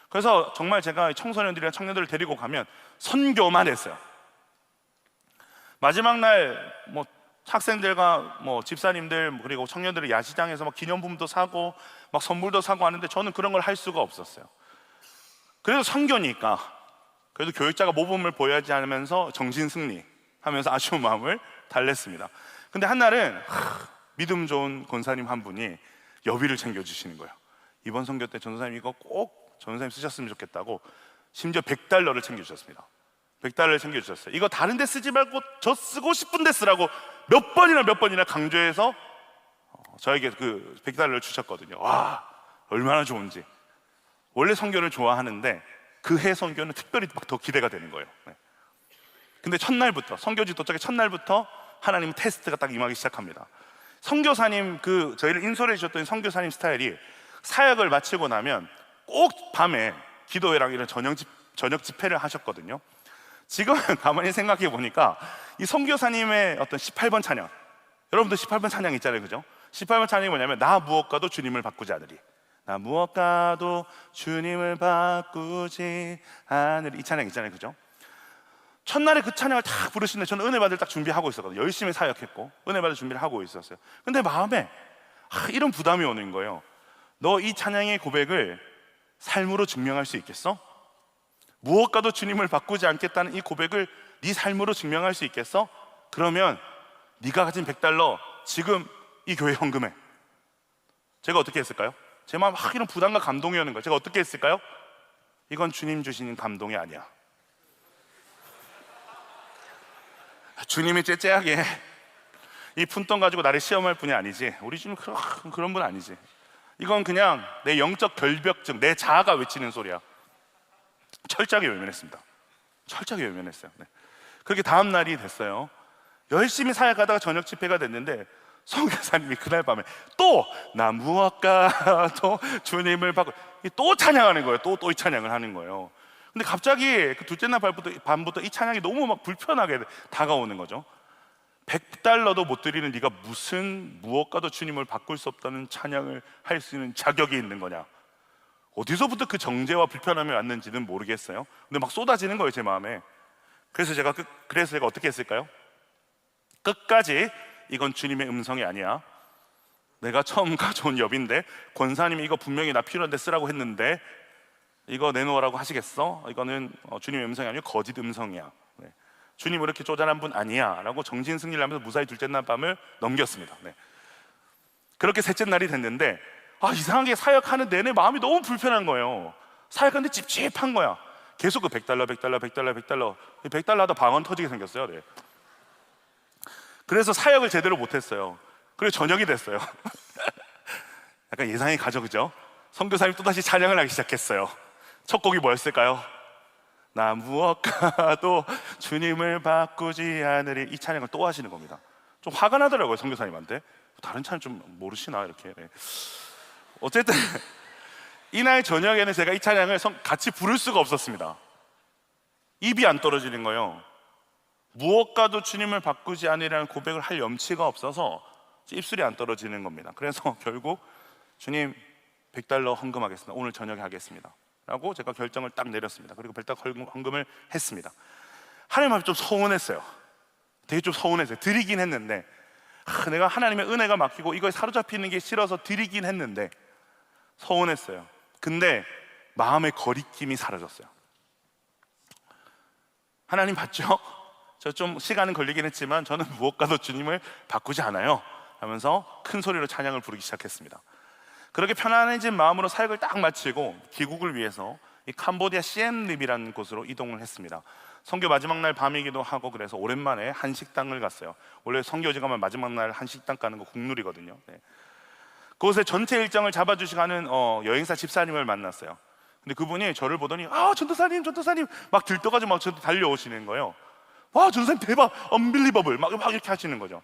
그래서 정말 제가 청소년들이나 청년들을 데리고 가면 선교만 했어요. 마지막 날 뭐 학생들과 뭐 집사님들 그리고 청년들이 야시장에서 막 기념품도 사고 막 선물도 사고 하는데 저는 그런 걸 할 수가 없었어요. 그래도 선교니까 그래도 교육자가 모범을 보여야지 하면서 정신승리 하면서 아쉬운 마음을 달랬습니다. 근데 한날은 믿음 좋은 권사님 한 분이 여비를 챙겨주시는 거예요. 이번 선교 때 전도사님 이거 꼭 전도사님 쓰셨으면 좋겠다고 심지어 $100를 챙겨주셨습니다. $100를 챙겨주셨어요. 이거 다른 데 쓰지 말고 저 쓰고 싶은 데 쓰라고 몇 번이나 강조해서 저에게 그 $100를 주셨거든요. 와, 얼마나 좋은지. 원래 선교를 좋아하는데 그 해 선교는 특별히 막 더 기대가 되는 거예요. 네. 근데 첫날부터 선교지 도착의 첫날부터 하나님 테스트가 딱 임하기 시작합니다. 선교사님 저희를 인솔해 주셨던 선교사님 스타일이 사역을 마치고 나면 꼭 밤에 기도회랑 이런 저녁 집회를 하셨거든요. 지금 가만히 생각해 보니까 이 선교사님의 어떤 18번 찬양, 여러분도 18번 찬양 있잖아요, 그죠? 18번 찬양이 뭐냐면 나 무엇과도 주님을 바꾸지 않으리. 나 무엇과도 주님을 바꾸지 않으리. 이 찬양 있잖아요, 그죠? 첫날에 그 찬양을 딱 부르시는데 저는 은혜 받을 딱 준비하고 있었거든요. 열심히 사역했고 은혜 받을 준비를 하고 있었어요. 근데 마음에 이런 부담이 오는 거예요. 너 이 찬양의 고백을 삶으로 증명할 수 있겠어? 무엇과도 주님을 바꾸지 않겠다는 이 고백을 네 삶으로 증명할 수 있겠어? 그러면 네가 가진 $100 지금 이 교회 헌금해. 제가 어떻게 했을까요? 제 마음 이런 부담과 감동이 오는 거예요. 제가 어떻게 했을까요? 이건 주님 주시는 감동이 아니야. 주님이 째째하게 이 푼돈 가지고 나를 시험할 분이 아니지. 우리 주님 그런 분 아니지. 이건 그냥 내 영적 결벽증, 내 자아가 외치는 소리야. 철저하게 외면했습니다. 철저하게 외면했어요. 네. 그렇게 다음 날이 됐어요. 열심히 사역하다가 저녁 집회가 됐는데 선교사님이 그날 밤에 또 나 무엇과도 주님을 받고 또 찬양하는 거예요. 또 이 찬양을 하는 거예요. 근데 갑자기 그 둘째 날 밤부터 이 찬양이 너무 막 불편하게 다가오는 거죠. $100도 못 드리는 네가 무슨 무엇과도 주님을 바꿀 수 없다는 찬양을 할 수 있는 자격이 있는 거냐. 어디서부터 그 정죄와 불편함이 왔는지는 모르겠어요. 근데 막 쏟아지는 거예요, 제 마음에. 그래서 제가 어떻게 했을까요? 끝까지 이건 주님의 음성이 아니야. 내가 처음 가져온 엽인데 권사님이 이거 분명히 나 필요한데 쓰라고 했는데 이거 내놓으라고 하시겠어? 이거는 주님의 음성이 아니고 거짓 음성이야. 네. 주님 이렇게 쪼잔한 분 아니야 라고 정진승리를 하면서 무사히 둘째 날 밤을 넘겼습니다. 네. 그렇게 셋째 날이 됐는데 이상하게 사역하는 내내 마음이 너무 불편한 거예요. 사역하는데 찝찝한 거야. 계속 그 $100 하다 방언 터지게 생겼어요. 네. 그래서 사역을 제대로 못했어요. 그리고 저녁이 됐어요. 약간 예상이 가죠, 그죠? 선교사님 또다시 찬양을 하기 시작했어요. 첫 곡이 뭐였을까요? 나 무엇과도 주님을 바꾸지 않으리. 이 찬양을 또 하시는 겁니다. 좀 화가 나더라고요, 선교사님한테. 다른 찬양 좀 모르시나 이렇게. 네. 어쨌든 이날 저녁에는 제가 이 찬양을 같이 부를 수가 없었습니다. 입이 안 떨어지는 거예요. 무엇과도 주님을 바꾸지 않으리라는 고백을 할 염치가 없어서 입술이 안 떨어지는 겁니다. 그래서 결국 주님 $100 헌금하겠습니다. 오늘 저녁에 하겠습니다 라고 제가 결정을 딱 내렸습니다. 그리고 $100 헌금을 했습니다. 하나님 앞에 좀 서운했어요. 되게 좀 서운했어요. 드리긴 했는데 내가 하나님의 은혜가 막히고 이거에 사로잡히는 게 싫어서 드리긴 했는데 서운했어요. 근데 마음의 거리낌이 사라졌어요. 하나님 봤죠? 저 좀 시간은 걸리긴 했지만 저는 무엇과도 주님을 바꾸지 않아요 하면서 큰 소리로 찬양을 부르기 시작했습니다. 그렇게 편안해진 마음으로 사역을 딱 마치고 귀국을 위해서 이 캄보디아 시엠립이라는 곳으로 이동을 했습니다. 선교 마지막 날 밤이기도 하고 그래서 오랜만에 한식당을 갔어요. 원래 선교지 가면 마지막 날 한식당 가는 거 국룰이거든요. 네. 그곳에 전체 일정을 잡아주시고 하는 여행사 집사님을 만났어요. 근데 그분이 저를 보더니 전도사님 막 들떠가지고 막 저한테 달려오시는 거예요. 와, 전도사님 대박, unbelievable 막 이렇게 하시는 거죠.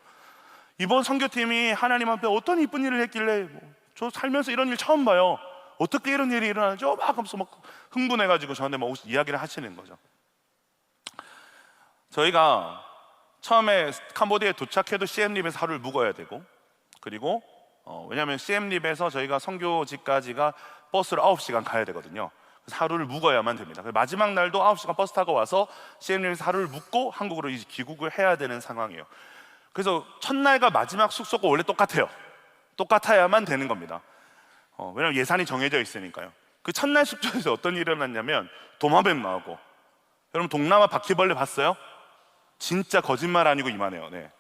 이번 선교팀이 하나님 앞에 어떤 이쁜 일을 했길래 저 살면서 이런 일 처음 봐요. 어떻게 이런 일이 일어나죠? 막 하면서 막 흥분해가지고 저한테 막 이야기를 하시는 거죠. 저희가 처음에 캄보디아에 도착해도 시엠립에서 하루를 묵어야 되고, 그리고 왜냐하면 시엠립에서 저희가 선교지까지가 버스로 9시간 가야 되거든요. 그래서 하루를 묵어야만 됩니다. 마지막 날도 9시간 버스 타고 와서 시엠립에서 하루를 묵고 한국으로 이제 귀국을 해야 되는 상황이에요. 그래서 첫날과 마지막 숙소가 원래 똑같아요. 똑같아야만 되는 겁니다. 왜냐면 예산이 정해져 있으니까요. 그 첫날 숙소에서 어떤 일이 일어났냐면 도마뱀 나오고, 여러분 동남아 바퀴벌레 봤어요? 진짜 거짓말 아니고 이만해요. 네.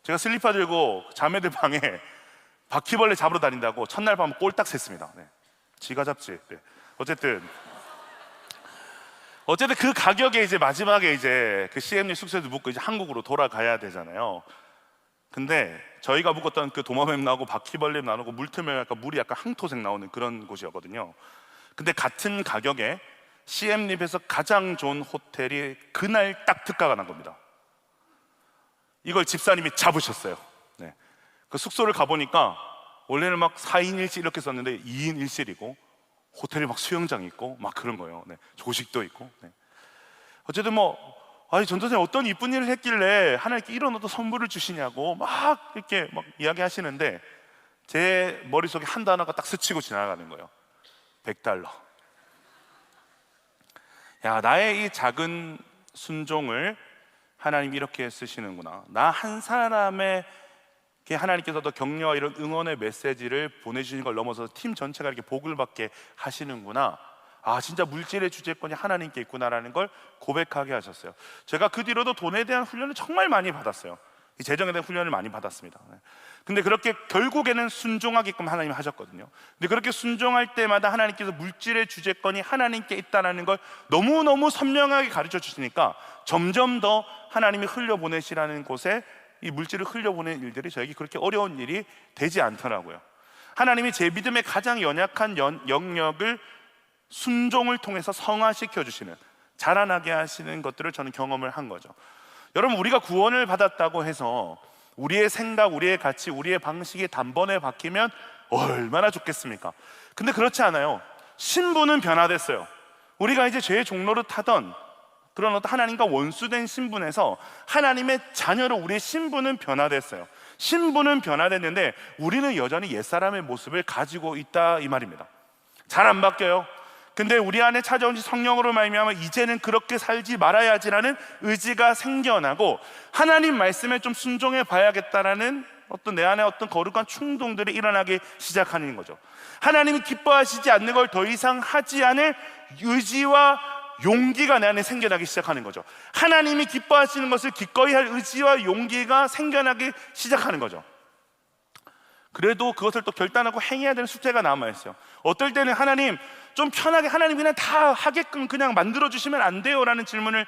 제가 슬리퍼 들고 자매들 방에 바퀴벌레 잡으러 다닌다고 첫날 밤 꼴딱 샜습니다. 네. 지가 잡지. 네. 어쨌든 그 가격에 이제 마지막에 이제 그 CMU 숙소에서 묵고 이제 한국으로 돌아가야 되잖아요. 근데 저희가 묵었던 그 도마뱀 나오고 바퀴벌레 나오고 물 틀면 약간 물이 약간 항토색 나오는 그런 곳이었거든요. 근데 같은 가격에 CM립에서 가장 좋은 호텔이 그날 딱 특가가 난 겁니다. 이걸 집사님이 잡으셨어요. 네. 그 숙소를 가보니까 원래는 막 4인 1실 이렇게 썼는데 2인 1실이고 호텔에 막 수영장이 있고 막 그런 거예요. 네. 조식도 있고. 네. 어쨌든 전도사님 어떤 이쁜 일을 했길래 하나님께 이런 어떤 선물을 주시냐고 막 이렇게 막 이야기하시는데 제 머릿속에 한 단어가 딱 스치고 지나가는 거예요. $100. 야, 나의 이 작은 순종을 하나님이 이렇게 쓰시는구나. 나 한 사람에게 하나님께서도 격려와 이런 응원의 메시지를 보내주시는 걸 넘어서 팀 전체가 이렇게 복을 받게 하시는구나. 아, 진짜 물질의 주재권이 하나님께 있구나라는 걸 고백하게 하셨어요. 제가 그 뒤로도 돈에 대한 훈련을 정말 많이 받았어요. 이 재정에 대한 훈련을 많이 받았습니다. 근데 그렇게 결국에는 순종하게끔 하나님이 하셨거든요. 근데 그렇게 순종할 때마다 하나님께서 물질의 주재권이 하나님께 있다는 걸 너무너무 선명하게 가르쳐 주시니까 점점 더 하나님이 흘려보내시라는 곳에 이 물질을 흘려보내는 일들이 저에게 그렇게 어려운 일이 되지 않더라고요. 하나님이 제 믿음의 가장 연약한 영역을 순종을 통해서 성화시켜 주시는, 자라나게 하시는 것들을 저는 경험을 한 거죠. 여러분, 우리가 구원을 받았다고 해서 우리의 생각, 우리의 가치, 우리의 방식이 단번에 바뀌면 얼마나 좋겠습니까? 근데 그렇지 않아요. 신분은 변화됐어요. 우리가 이제 죄의 종로를 타던 그런 어떤 하나님과 원수된 신분에서 하나님의 자녀로 우리의 신분은 변화됐어요. 신분은 변화됐는데 우리는 여전히 옛사람의 모습을 가지고 있다, 이 말입니다. 잘 안 바뀌어요. 근데 우리 안에 찾아온 성령으로 말미암아 이제는 그렇게 살지 말아야지라는 의지가 생겨나고 하나님 말씀에 좀 순종해 봐야겠다라는 어떤 내 안에 어떤 거룩한 충동들이 일어나기 시작하는 거죠. 하나님이 기뻐하시지 않는 걸 더 이상 하지 않을 의지와 용기가 내 안에 생겨나기 시작하는 거죠. 하나님이 기뻐하시는 것을 기꺼이 할 의지와 용기가 생겨나기 시작하는 거죠. 그래도 그것을 또 결단하고 행해야 되는 숙제가 남아있어요. 어떨 때는 하나님 좀 편하게, 하나님 그냥 다 하게끔 그냥 만들어주시면 안 돼요? 라는 질문을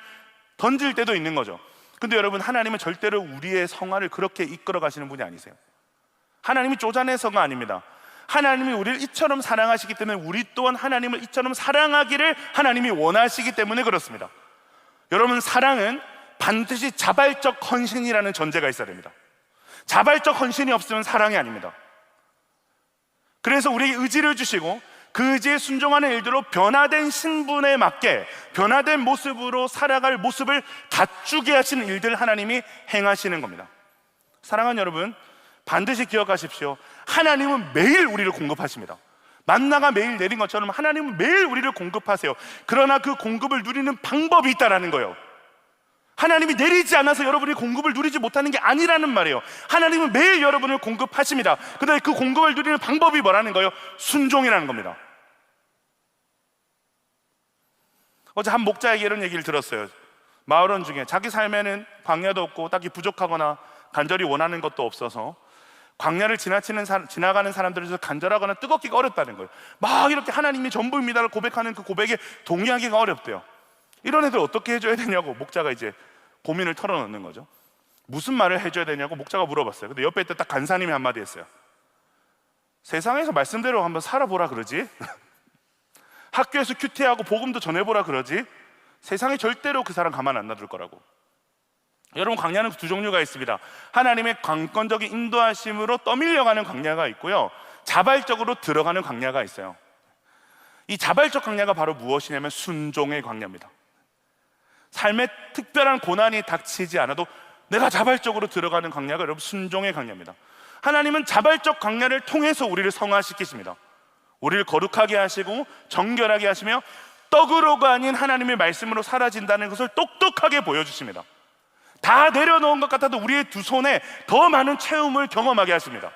던질 때도 있는 거죠. 근데 여러분, 하나님은 절대로 우리의 성화를 그렇게 이끌어 가시는 분이 아니세요. 하나님이 쪼잔해서가 아닙니다. 하나님이 우리를 이처럼 사랑하시기 때문에 우리 또한 하나님을 이처럼 사랑하기를 하나님이 원하시기 때문에 그렇습니다. 여러분, 사랑은 반드시 자발적 헌신이라는 전제가 있어야 됩니다. 자발적 헌신이 없으면 사랑이 아닙니다. 그래서 우리에게 의지를 주시고 그 의지에 순종하는 일대로 변화된 신분에 맞게 변화된 모습으로 살아갈 모습을 갖추게 하시는 일들을 하나님이 행하시는 겁니다. 사랑하는 여러분, 반드시 기억하십시오. 하나님은 매일 우리를 공급하십니다. 만나가 매일 내린 것처럼 하나님은 매일 우리를 공급하세요. 그러나 그 공급을 누리는 방법이 있다는 거예요. 하나님이 내리지 않아서 여러분이 공급을 누리지 못하는 게 아니라는 말이에요. 하나님은 매일 여러분을 공급하십니다. 그런데 그 공급을 누리는 방법이 뭐라는 거예요? 순종이라는 겁니다. 어제 한 목자에게 이런 얘기를 들었어요. 마을원 중에 자기 삶에는 광야도 없고 딱히 부족하거나 간절히 원하는 것도 없어서 광야를 지나가는 사람들에서 간절하거나 뜨겁기가 어렵다는 거예요. 막 이렇게 하나님이 전부입니다를 고백하는 그 고백에 동의하기가 어렵대요. 이런 애들 어떻게 해줘야 되냐고 목자가 이제 고민을 털어놓는 거죠. 무슨 말을 해줘야 되냐고 목자가 물어봤어요. 근데 옆에 있던 딱 간사님이 한마디 했어요. 세상에서 말씀대로 한번 살아보라 그러지. 학교에서 큐티하고 복음도 전해보라 그러지. 세상에 절대로 그 사람 가만 안 놔둘 거라고. 여러분, 광야는 두 종류가 있습니다. 하나님의 강권적인 인도하심으로 떠밀려가는 광야가 있고요, 자발적으로 들어가는 광야가 있어요. 이 자발적 광야가 바로 무엇이냐면 순종의 광야입니다. 삶에 특별한 고난이 닥치지 않아도 내가 자발적으로 들어가는 광야가 여러분 순종의 광야입니다. 하나님은 자발적 광야를 통해서 우리를 성화시키십니다. 우리를 거룩하게 하시고 정결하게 하시며 떡으로가 아닌 하나님의 말씀으로 사라진다는 것을 똑똑하게 보여주십니다. 다 내려놓은 것 같아도 우리의 두 손에 더 많은 체험을 경험하게 하십니다.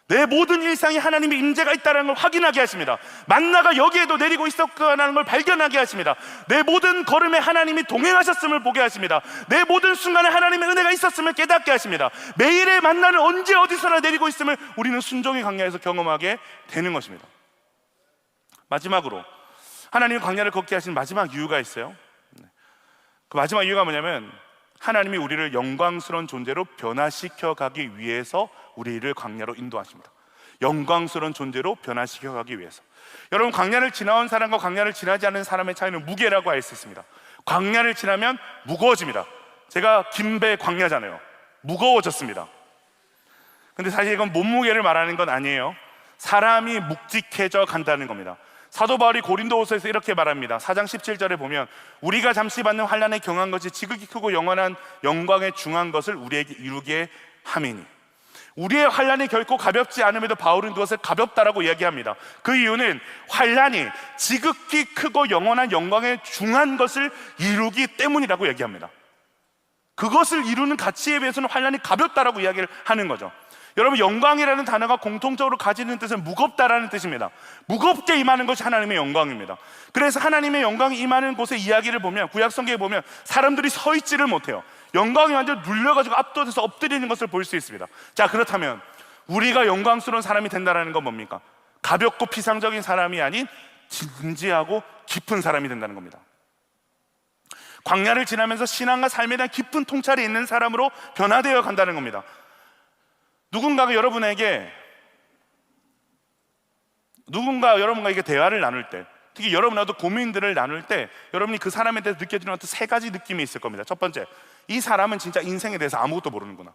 내 모든 일상에 하나님의 임재가 있다는 걸 확인하게 하십니다. 만나가 여기에도 내리고 있었구나라는 걸 발견하게 하십니다. 내 모든 걸음에 하나님이 동행하셨음을 보게 하십니다. 내 모든 순간에 하나님의 은혜가 있었음을 깨닫게 하십니다. 매일의 만나는 언제 어디서나 내리고 있음을 우리는 순종의 광야에서 경험하게 되는 것입니다. 마지막으로 하나님이 광야를 걷게 하신 마지막 이유가 있어요. 그 마지막 이유가 뭐냐면 하나님이 우리를 영광스러운 존재로 변화시켜 가기 위해서 우리를 광야로 인도하십니다. 영광스러운 존재로 변화시켜 가기 위해서. 여러분, 광야를 지나온 사람과 광야를 지나지 않은 사람의 차이는 무게라고 할 수 있습니다. 광야를 지나면 무거워집니다. 제가 김배 광야잖아요. 무거워졌습니다. 근데 사실 이건 몸무게를 말하는 건 아니에요. 사람이 묵직해져 간다는 겁니다. 사도 바울이 고린도후서에서 이렇게 말합니다. 4장 17절에 보면 우리가 잠시 받는 환난에 경한 것이 지극히 크고 영원한 영광에 중한 것을 우리에게 이루게 함이니 우리의 환난이 결코 가볍지 않음에도 바울은 그것을 가볍다라고 이야기합니다. 그 이유는 환난이 지극히 크고 영원한 영광에 중한 것을 이루기 때문이라고 얘기합니다. 그것을 이루는 가치에 비해서는 환난이 가볍다라고 이야기를 하는 거죠. 여러분, 영광이라는 단어가 공통적으로 가지는 뜻은 무겁다라는 뜻입니다. 무겁게 임하는 것이 하나님의 영광입니다. 그래서 하나님의 영광이 임하는 곳의 이야기를 보면, 구약성경에 보면 사람들이 서 있지를 못해요. 영광이 완전 눌려가지고 압도돼서 엎드리는 것을 볼 수 있습니다. 자, 그렇다면 우리가 영광스러운 사람이 된다는 건 뭡니까? 가볍고 피상적인 사람이 아닌 진지하고 깊은 사람이 된다는 겁니다. 광야를 지나면서 신앙과 삶에 대한 깊은 통찰이 있는 사람으로 변화되어 간다는 겁니다. 누군가 여러분에게 대화를 나눌 때, 특히 여러분하고 고민들을 나눌 때 여러분이 그 사람에 대해서 느껴지는 어떤 세 가지 느낌이 있을 겁니다. 첫 번째, 이 사람은 진짜 인생에 대해서 아무것도 모르는구나.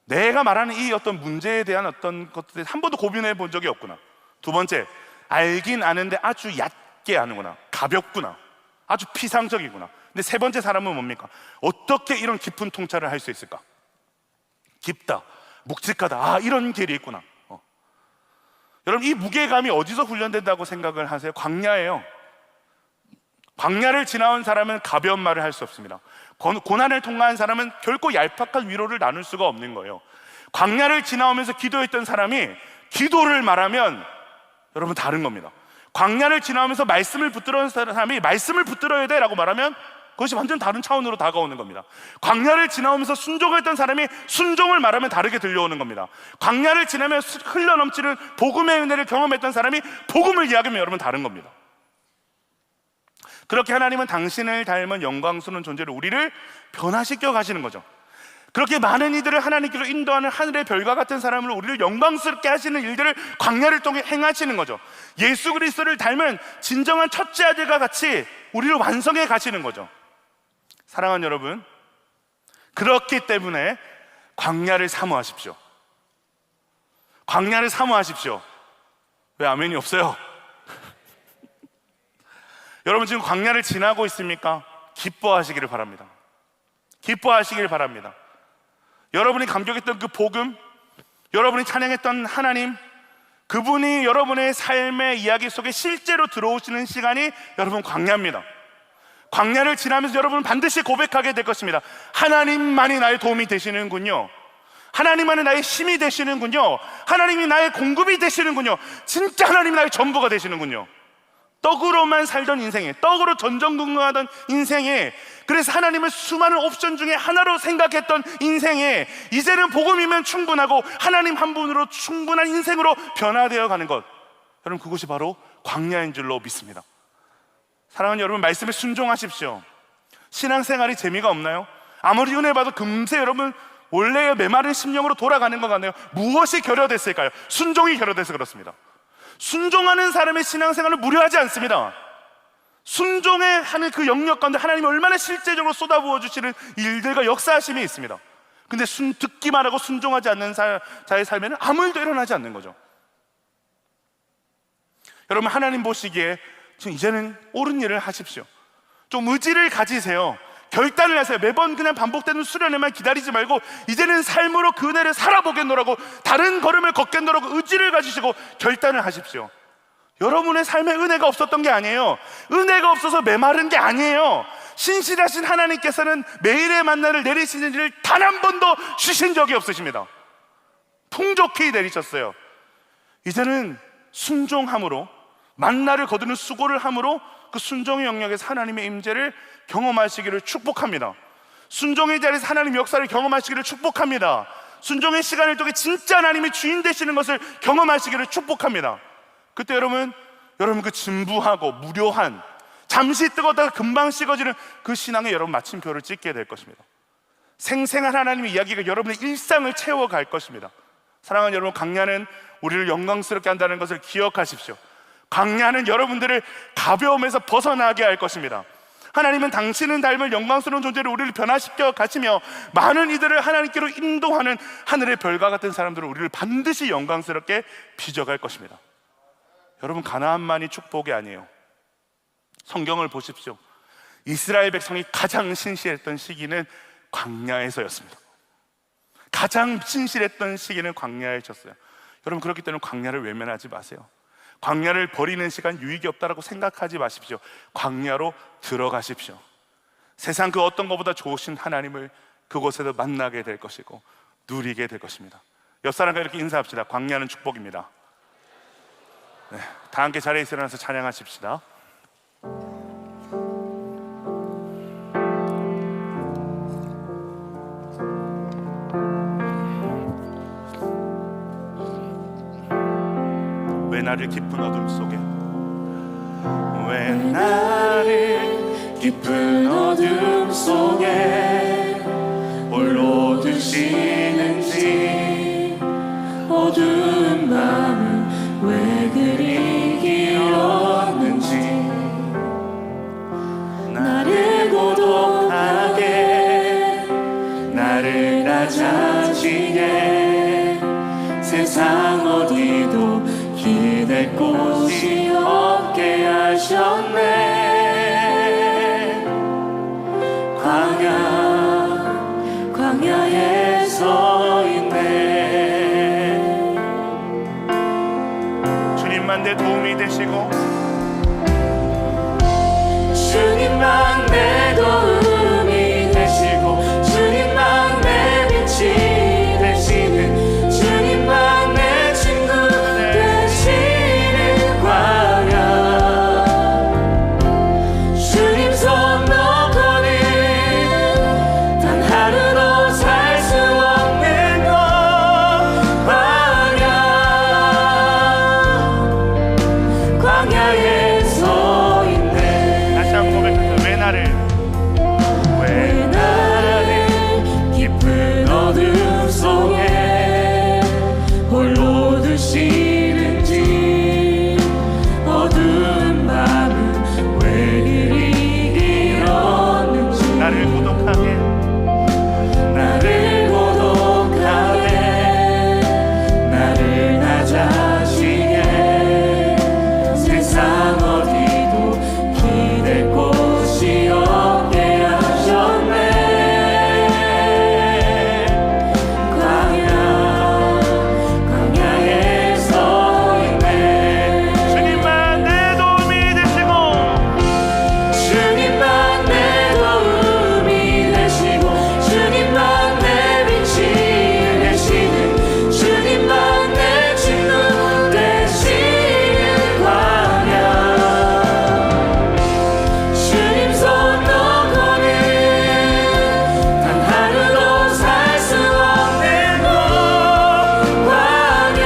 내가 말하는 이 어떤 문제에 대한 어떤 것들에 한 번도 고민해 본 적이 없구나. 두 번째, 알긴 아는데 아주 얕게 아는구나. 가볍구나. 아주 피상적이구나. 근데 세 번째 사람은 뭡니까? 어떻게 이런 깊은 통찰을 할 수 있을까? 깊다, 묵직하다, 이런 길이 있구나. 여러분, 이 무게감이 어디서 훈련된다고 생각을 하세요? 광야예요. 광야를 지나온 사람은 가벼운 말을 할 수 없습니다. 고난을 통과한 사람은 결코 얄팍한 위로를 나눌 수가 없는 거예요. 광야를 지나오면서 기도했던 사람이 기도를 말하면 여러분 다른 겁니다. 광야를 지나오면서 말씀을 붙들어온 사람이 말씀을 붙들어야 돼 라고 말하면 그것이 완전 다른 차원으로 다가오는 겁니다. 광야를 지나오면서 순종했던 사람이 순종을 말하면 다르게 들려오는 겁니다. 광야를 지나며 흘러넘치는 복음의 은혜를 경험했던 사람이 복음을 이야기하면 여러분 다른 겁니다. 그렇게 하나님은 당신을 닮은 영광스러운 존재로 우리를 변화시켜 가시는 거죠. 그렇게 많은 이들을 하나님께로 인도하는 하늘의 별과 같은 사람으로 우리를 영광스럽게 하시는 일들을 광야를 통해 행하시는 거죠. 예수 그리스도를 닮은 진정한 첫째 아들과 같이 우리를 완성해 가시는 거죠. 사랑하는 여러분, 그렇기 때문에 광야를 사모하십시오. 광야를 사모하십시오. 왜 아멘이 없어요? 여러분, 지금 광야를 지나고 있습니까? 기뻐하시기를 바랍니다. 기뻐하시기를 바랍니다. 여러분이 감격했던 그 복음, 여러분이 찬양했던 하나님, 그분이 여러분의 삶의 이야기 속에 실제로 들어오시는 시간이 여러분 광야입니다. 광야를 지나면서 여러분은 반드시 고백하게 될 것입니다. 하나님만이 나의 도움이 되시는군요. 하나님만이 나의 힘이 되시는군요. 하나님이 나의 공급이 되시는군요. 진짜 하나님이 나의 전부가 되시는군요. 떡으로만 살던 인생에, 떡으로 전전긍긍하던 인생에, 그래서 하나님을 수많은 옵션 중에 하나로 생각했던 인생에 이제는 복음이면 충분하고 하나님 한 분으로 충분한 인생으로 변화되어 가는 것, 여러분 그것이 바로 광야인 줄로 믿습니다. 사랑하는 여러분, 말씀에 순종하십시오. 신앙생활이 재미가 없나요? 아무리 은혜 받아도 금세 여러분 원래의 메마른 심령으로 돌아가는 것 같네요. 무엇이 결여됐을까요? 순종이 결여돼서 그렇습니다. 순종하는 사람의 신앙생활은 무료하지 않습니다. 순종의 하는 그 영역 가운데 하나님이 얼마나 실제적으로 쏟아부어 주시는 일들과 역사하심이 있습니다. 근데 듣기만 하고 순종하지 않는 자의 삶에는 아무 일도 일어나지 않는 거죠. 여러분, 하나님 보시기에 지금 이제는 옳은 일을 하십시오. 좀 의지를 가지세요. 결단을 하세요. 매번 그냥 반복되는 수련회만 기다리지 말고 이제는 삶으로 그 은혜를 살아보겠노라고, 다른 걸음을 걷겠노라고 의지를 가지시고 결단을 하십시오. 여러분의 삶에 은혜가 없었던 게 아니에요. 은혜가 없어서 메마른 게 아니에요. 신실하신 하나님께서는 매일의 만나를 내리시는 일을 단 한 번도 쉬신 적이 없으십니다. 풍족히 내리셨어요. 이제는 순종함으로, 만나를 거두는 수고를 함으로 그 순종의 영역에서 하나님의 임재를 경험하시기를 축복합니다. 순종의 자리에서 하나님 역사를 경험하시기를 축복합니다. 순종의 시간을 통해 진짜 하나님이 주인 되시는 것을 경험하시기를 축복합니다. 그때 여러분 그 진부하고 무료한, 잠시 뜨겁다가 금방 식어지는 그 신앙에 여러분 마침표를 찍게 될 것입니다. 생생한 하나님의 이야기가 여러분의 일상을 채워갈 것입니다. 사랑하는 여러분, 광야는 우리를 영광스럽게 한다는 것을 기억하십시오. 광야는 여러분들을 가벼움에서 벗어나게 할 것입니다. 하나님은 당신은 닮을 영광스러운 존재로 우리를 변화시켜 가시며 많은 이들을 하나님께로 인도하는 하늘의 별과 같은 사람들을 우리를 반드시 영광스럽게 빚어갈 것입니다. 여러분, 가나안만이 축복이 아니에요. 성경을 보십시오. 이스라엘 백성이 가장 신실했던 시기는 광야에서였습니다. 가장 신실했던 시기는 광야이셨어요. 여러분, 그렇기 때문에 광야를 외면하지 마세요. 광야를 버리는 시간 유익이 없다라고 생각하지 마십시오. 광야로 들어가십시오. 세상 그 어떤 것보다 좋으신 하나님을 그곳에서 만나게 될 것이고 누리게 될 것입니다. 옆 사람과 이렇게 인사합시다. 광야는 축복입니다. 네, 다 함께 자리에서 일어나서 찬양하십시다. 왜 나를 깊은 어둠 속에, 왜 나를 깊은 어둠 속에 홀로 두시는지, 어두운 밤은 왜 그리 길었는지, 나를 고독하게, 나를 낮아지게, 세상 어디도 기댈 곳이 없게 하셨네. 광야에 서 있네. 주님만 내 도움이 되시고, 주님만 내 도움이 되시고, 주님만 내 빛이 되시는, 주님만 내 친구 되시는 광야. 주님 손 놓고는 단 하루도 살 수 없는 곳, 광야에 서 있네. 다시 한번 고백합니다. 왜 나를 깊은 어둠 속에 홀로 두시는지, 어두운 밤은 왜 그리 길었는지, 나를 고독하게, 나를 낮아지게, 세상 어디도 기댈 곳이 없게 하셨네. 광야에 서 있네. 주님만 내 도움이 되시고, 주님만 내 도움이 되시고, 주님만 내 빛이 되시는, 주님만 내 친구 되시는 광야. 주님 손 놓고는 단 하루도 살 수 없는 곳, 광야.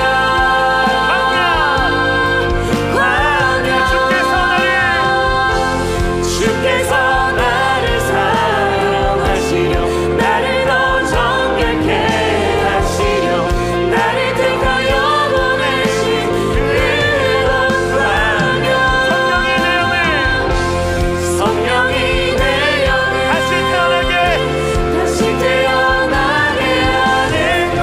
주께서 나를 사랑하시려, 나를 더 정결케 하시려, 나를 택하여 보내신 그런 광야. 성령이 내 영을 다시 태어나게 하는 곳,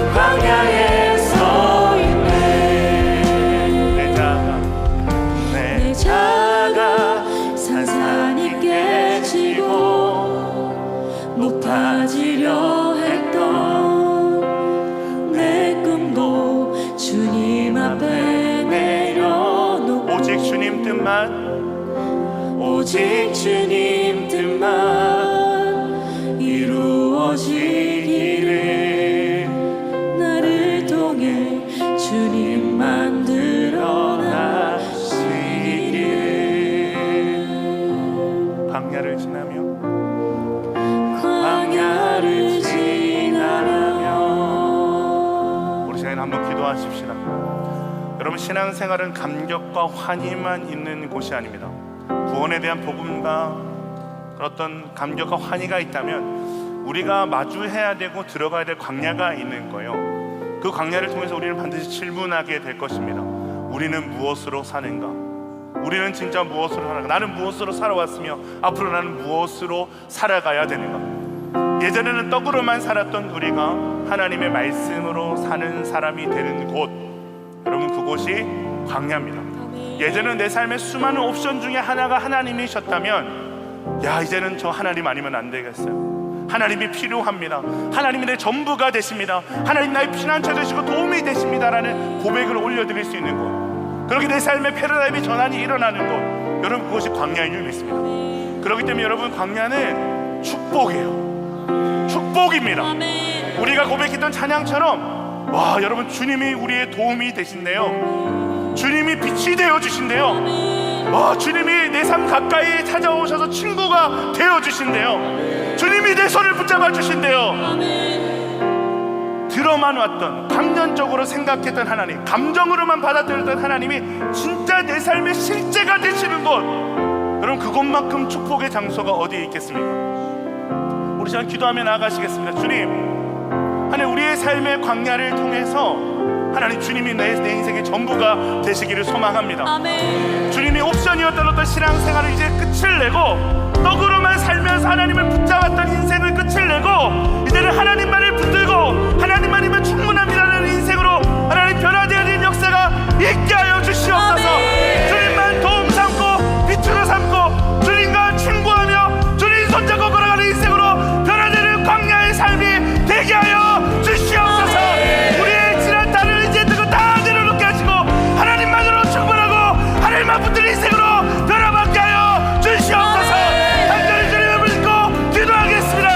광야에 서 있네. 내 자가 산산이 깨지고 높아지려 했던 내 꿈도 주님 앞에 내려놓고, 오직 주님 뜻만 이루어지기를, 나를 통해 주님만 드러나시기를. 광야를 지나며 우리 시간에 한번 기도하십시다. 여러분, 신앙생활은 감격과 환희만 있는 곳이 아닙니다. 구원에 대한 복음과 어떤 감격과 환희가 있다면 우리가 마주해야 되고 들어가야 될 광야가 있는 거예요. 그 광야를 통해서 우리는 반드시 질문하게 될 것입니다. 우리는 무엇으로 사는가? 우리는 진짜 무엇으로 살아가? 나는 무엇으로 살아왔으며 앞으로 나는 무엇으로 살아가야 되는가? 예전에는 떡으로만 살았던 우리가 하나님의 말씀으로 사는 사람이 되는 곳, 여러분, 그곳이 광야입니다. 예전에는 내 삶의 수많은 옵션 중에 하나가 하나님이셨다면 야, 이제는 저 하나님 아니면 안 되겠어요. 하나님이 필요합니다. 하나님이 내 전부가 되십니다. 하나님 나의 피난처 되시고 도움이 되십니다라는 고백을 올려드릴 수 있는 곳, 그렇게 내 삶의 패러다임이 전환이 일어나는 곳, 여러분 그것이 광야인 줄 믿습니다. 그렇기 때문에 여러분, 광야는 축복이에요. 축복입니다. 우리가 고백했던 찬양처럼, 와, 여러분, 주님이 우리의 도움이 되신대요. 주님이 빛이 되어 주신대요. 와, 주님이 내 삶 가까이 찾아오셔서 친구가 되어 주신대요. 주님이 내 손을 붙잡아 주신대요. 들어만 왔던, 감년적으로 생각했던 하나님, 감정으로만 받아들였던 하나님이 진짜 내 삶의 실제가 되시는 곳, 여러분 그곳만큼 축복의 장소가 어디에 있겠습니까? 우리 시간 기도하며 나아가시겠습니다. 주님, 하나님, 우리의 삶의 광야를 통해서 하나님, 주님이 내 인생의 전부가 되시기를 소망합니다. 아멘. 주님이 옵션이었던 어떤 신앙생활을 이제 끝을 내고, 떡으로만 살면서 하나님을 붙잡았던 인생을 끝을 내고, 이제는 하나님만을 붙들고 하나님만이면 충분합니다라는 인생으로 하나님 변화되어야 되는 역사가 있게 하여 주시옵소서. 아멘. 주님만 도움 삼고 빛으로 삼고 주님과 친구하며 주님 손잡고 걸어가는 인생으로 변화되는 광야의 삶이 되게 하여 주시옵소서. 우리의 지난 달을 이제 다 내려놓게 하시고 하나님만으로 충분하고 하나님만 붙들는 인생으로 변화받게 하여 주시옵소서. 간절히 주님을 믿고 기도하겠습니다.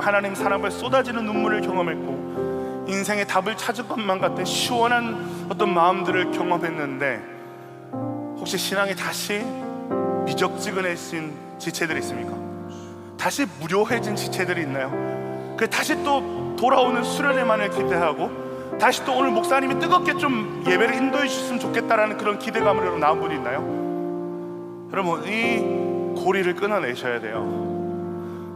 하나님 사랑에 쏟아지는 눈물을 경험했고, 인생의 답을 찾을 것만 같은 시원한 어떤 마음들을 경험했는데, 혹시 신앙이 다시 미적지근해진 지체들이 있습니까? 다시 무료해진 지체들이 있나요? 그 다시 또 돌아오는 수련회만을 기대하고, 다시 또 오늘 목사님이 뜨겁게 좀 예배를 인도해 주셨으면 좋겠다라는 그런 기대감으로 나온 분이 있나요? 여러분, 이 고리를 끊어내셔야 돼요.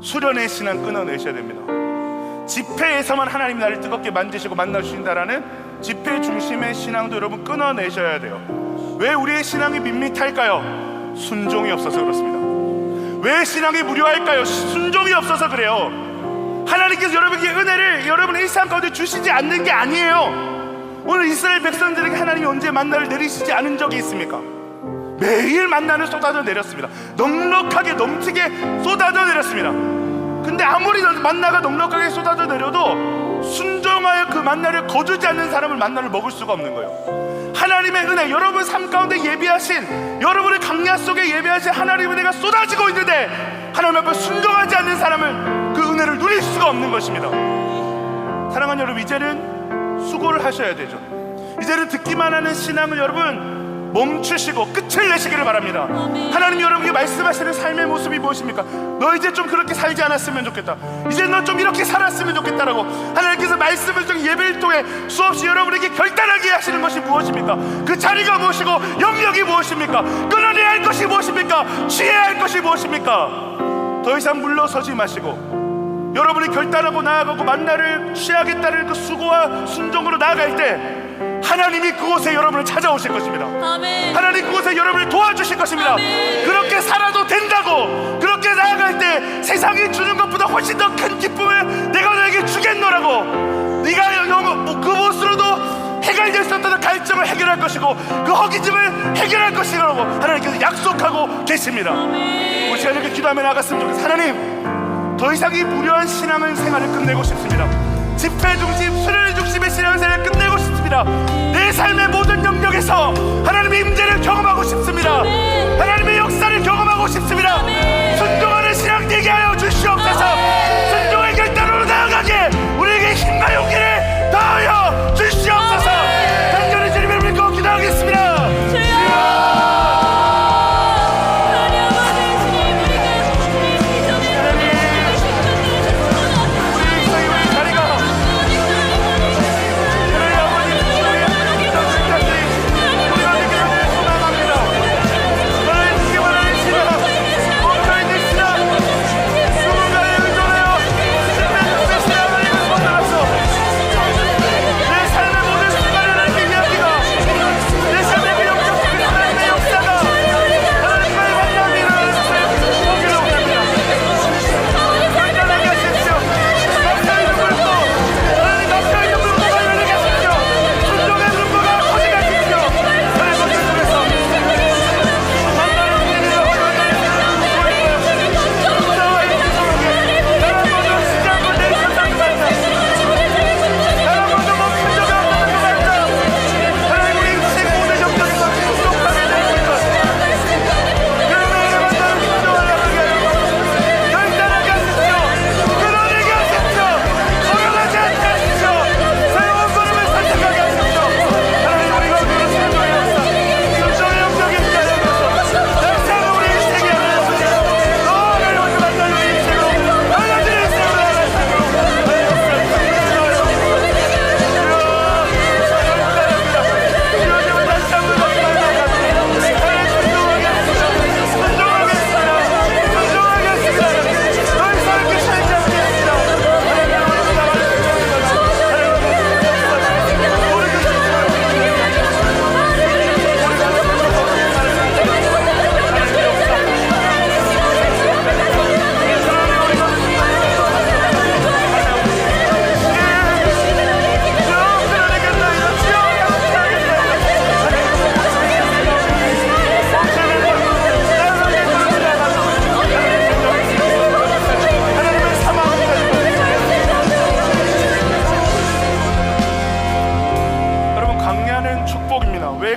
수련의 신앙 끊어내셔야 됩니다. 집회에서만 하나님 나를 뜨겁게 만지시고 만나주신다라는 집회 중심의 신앙도 여러분 끊어내셔야 돼요. 왜 우리의 신앙이 밋밋할까요? 순종이 없어서 그렇습니다. 왜 신앙이 무료할까요? 순종이 없어서 그래요. 하나님께서 여러분에게 은혜를 여러분의 일상 가운데 주시지 않는 게 아니에요. 오늘 이스라엘 백성들에게 하나님이 언제 만나를 내리시지 않은 적이 있습니까? 매일 만나를 쏟아져 내렸습니다. 넉넉하게 넘치게 쏟아져 내렸습니다. 근데 아무리 만나가 넉넉하게 쏟아져 내려도 순종하여 그 만나를 거두지 않는 사람을 만나를 먹을 수가 없는 거예요. 하나님의 은혜, 여러분 삶 가운데 예비하신, 여러분의 강야 속에 예비하신 하나님의 은혜가 쏟아지고 있는데 하나님 앞에 순종하지 않는 사람은 그 은혜를 누릴 수가 없는 것입니다. 사랑하는 여러분, 이제는 수고를 하셔야 되죠. 이제는 듣기만 하는 신앙을 여러분 멈추시고 끝을 내시기를 바랍니다. 하나님이 여러분에게 말씀하시는 삶의 모습이 무엇입니까? 너 이제 좀 그렇게 살지 않았으면 좋겠다, 이제 너 좀 이렇게 살았으면 좋겠다라고 하나님께서 말씀을 통해 예배를 통해 수없이 여러분에게 결단하게 하시는 것이 무엇입니까? 그 자리가 무엇이고 영역이 무엇입니까? 끊어내야 할 것이 무엇입니까? 취해야 할 것이 무엇입니까? 더 이상 물러서지 마시고 여러분이 결단하고 나아가고 만나를 취하겠다는 그 수고와 순종으로 나아갈 때 하나님이 그곳에 여러분을 찾아오실 것입니다. 아멘. 하나님 그곳에 여러분을 도와주실 것입니다. 아멘. 그렇게 살아도 된다고, 그렇게 나아갈 때 세상이 주는 것보다 훨씬 더 큰 기쁨을 내가 너에게 주겠노라고, 네가 그곳으로도 해결될 수 없다는 갈증을 해결할 것이고 그 허기짐을 해결할 것이라고 하나님께서 약속하고 계십니다. 아멘. 우리 시간 이렇게 기도하며 나갔으면 좋겠습니다. 하나님, 더 이상 이 무료한 신앙 생활을 끝내고 싶습니다. 집회 중심, 수련회 중심의 신앙 생활을 끝내고 싶습니다. 내 삶의 모든 영역에서 하나님의 임재를 경험하고 싶습니다. 아멘. 하나님의 역사를 경험하고 싶습니다. 아멘. 순종하는 신앙 되게 하여 주시옵소서. 순종의 결단으로 나아가게 우리에게 힘과 용기를 더하여 주시옵소서. 간절히 주님을 믿고 기도하겠습니다.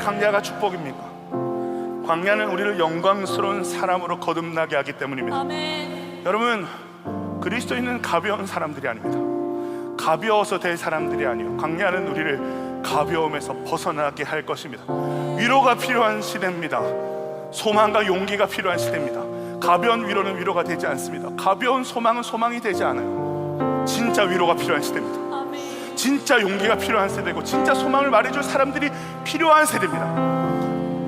광야가 축복입니까? 광야는 우리를 영광스러운 사람으로 거듭나게 하기 때문입니다. 아멘. 여러분, 그리스도인은 가벼운 사람들이 아닙니다. 가벼워서 될 사람들이 아니에요. 광야는 우리를 가벼움에서 벗어나게 할 것입니다. 위로가 필요한 시대입니다. 소망과 용기가 필요한 시대입니다. 가벼운 위로는 위로가 되지 않습니다. 가벼운 소망은 소망이 되지 않아요. 진짜 위로가 필요한 시대입니다. 아멘. 진짜 용기가 필요한 세대고 진짜 소망을 말해줄 사람들이 필요한 세대입니다.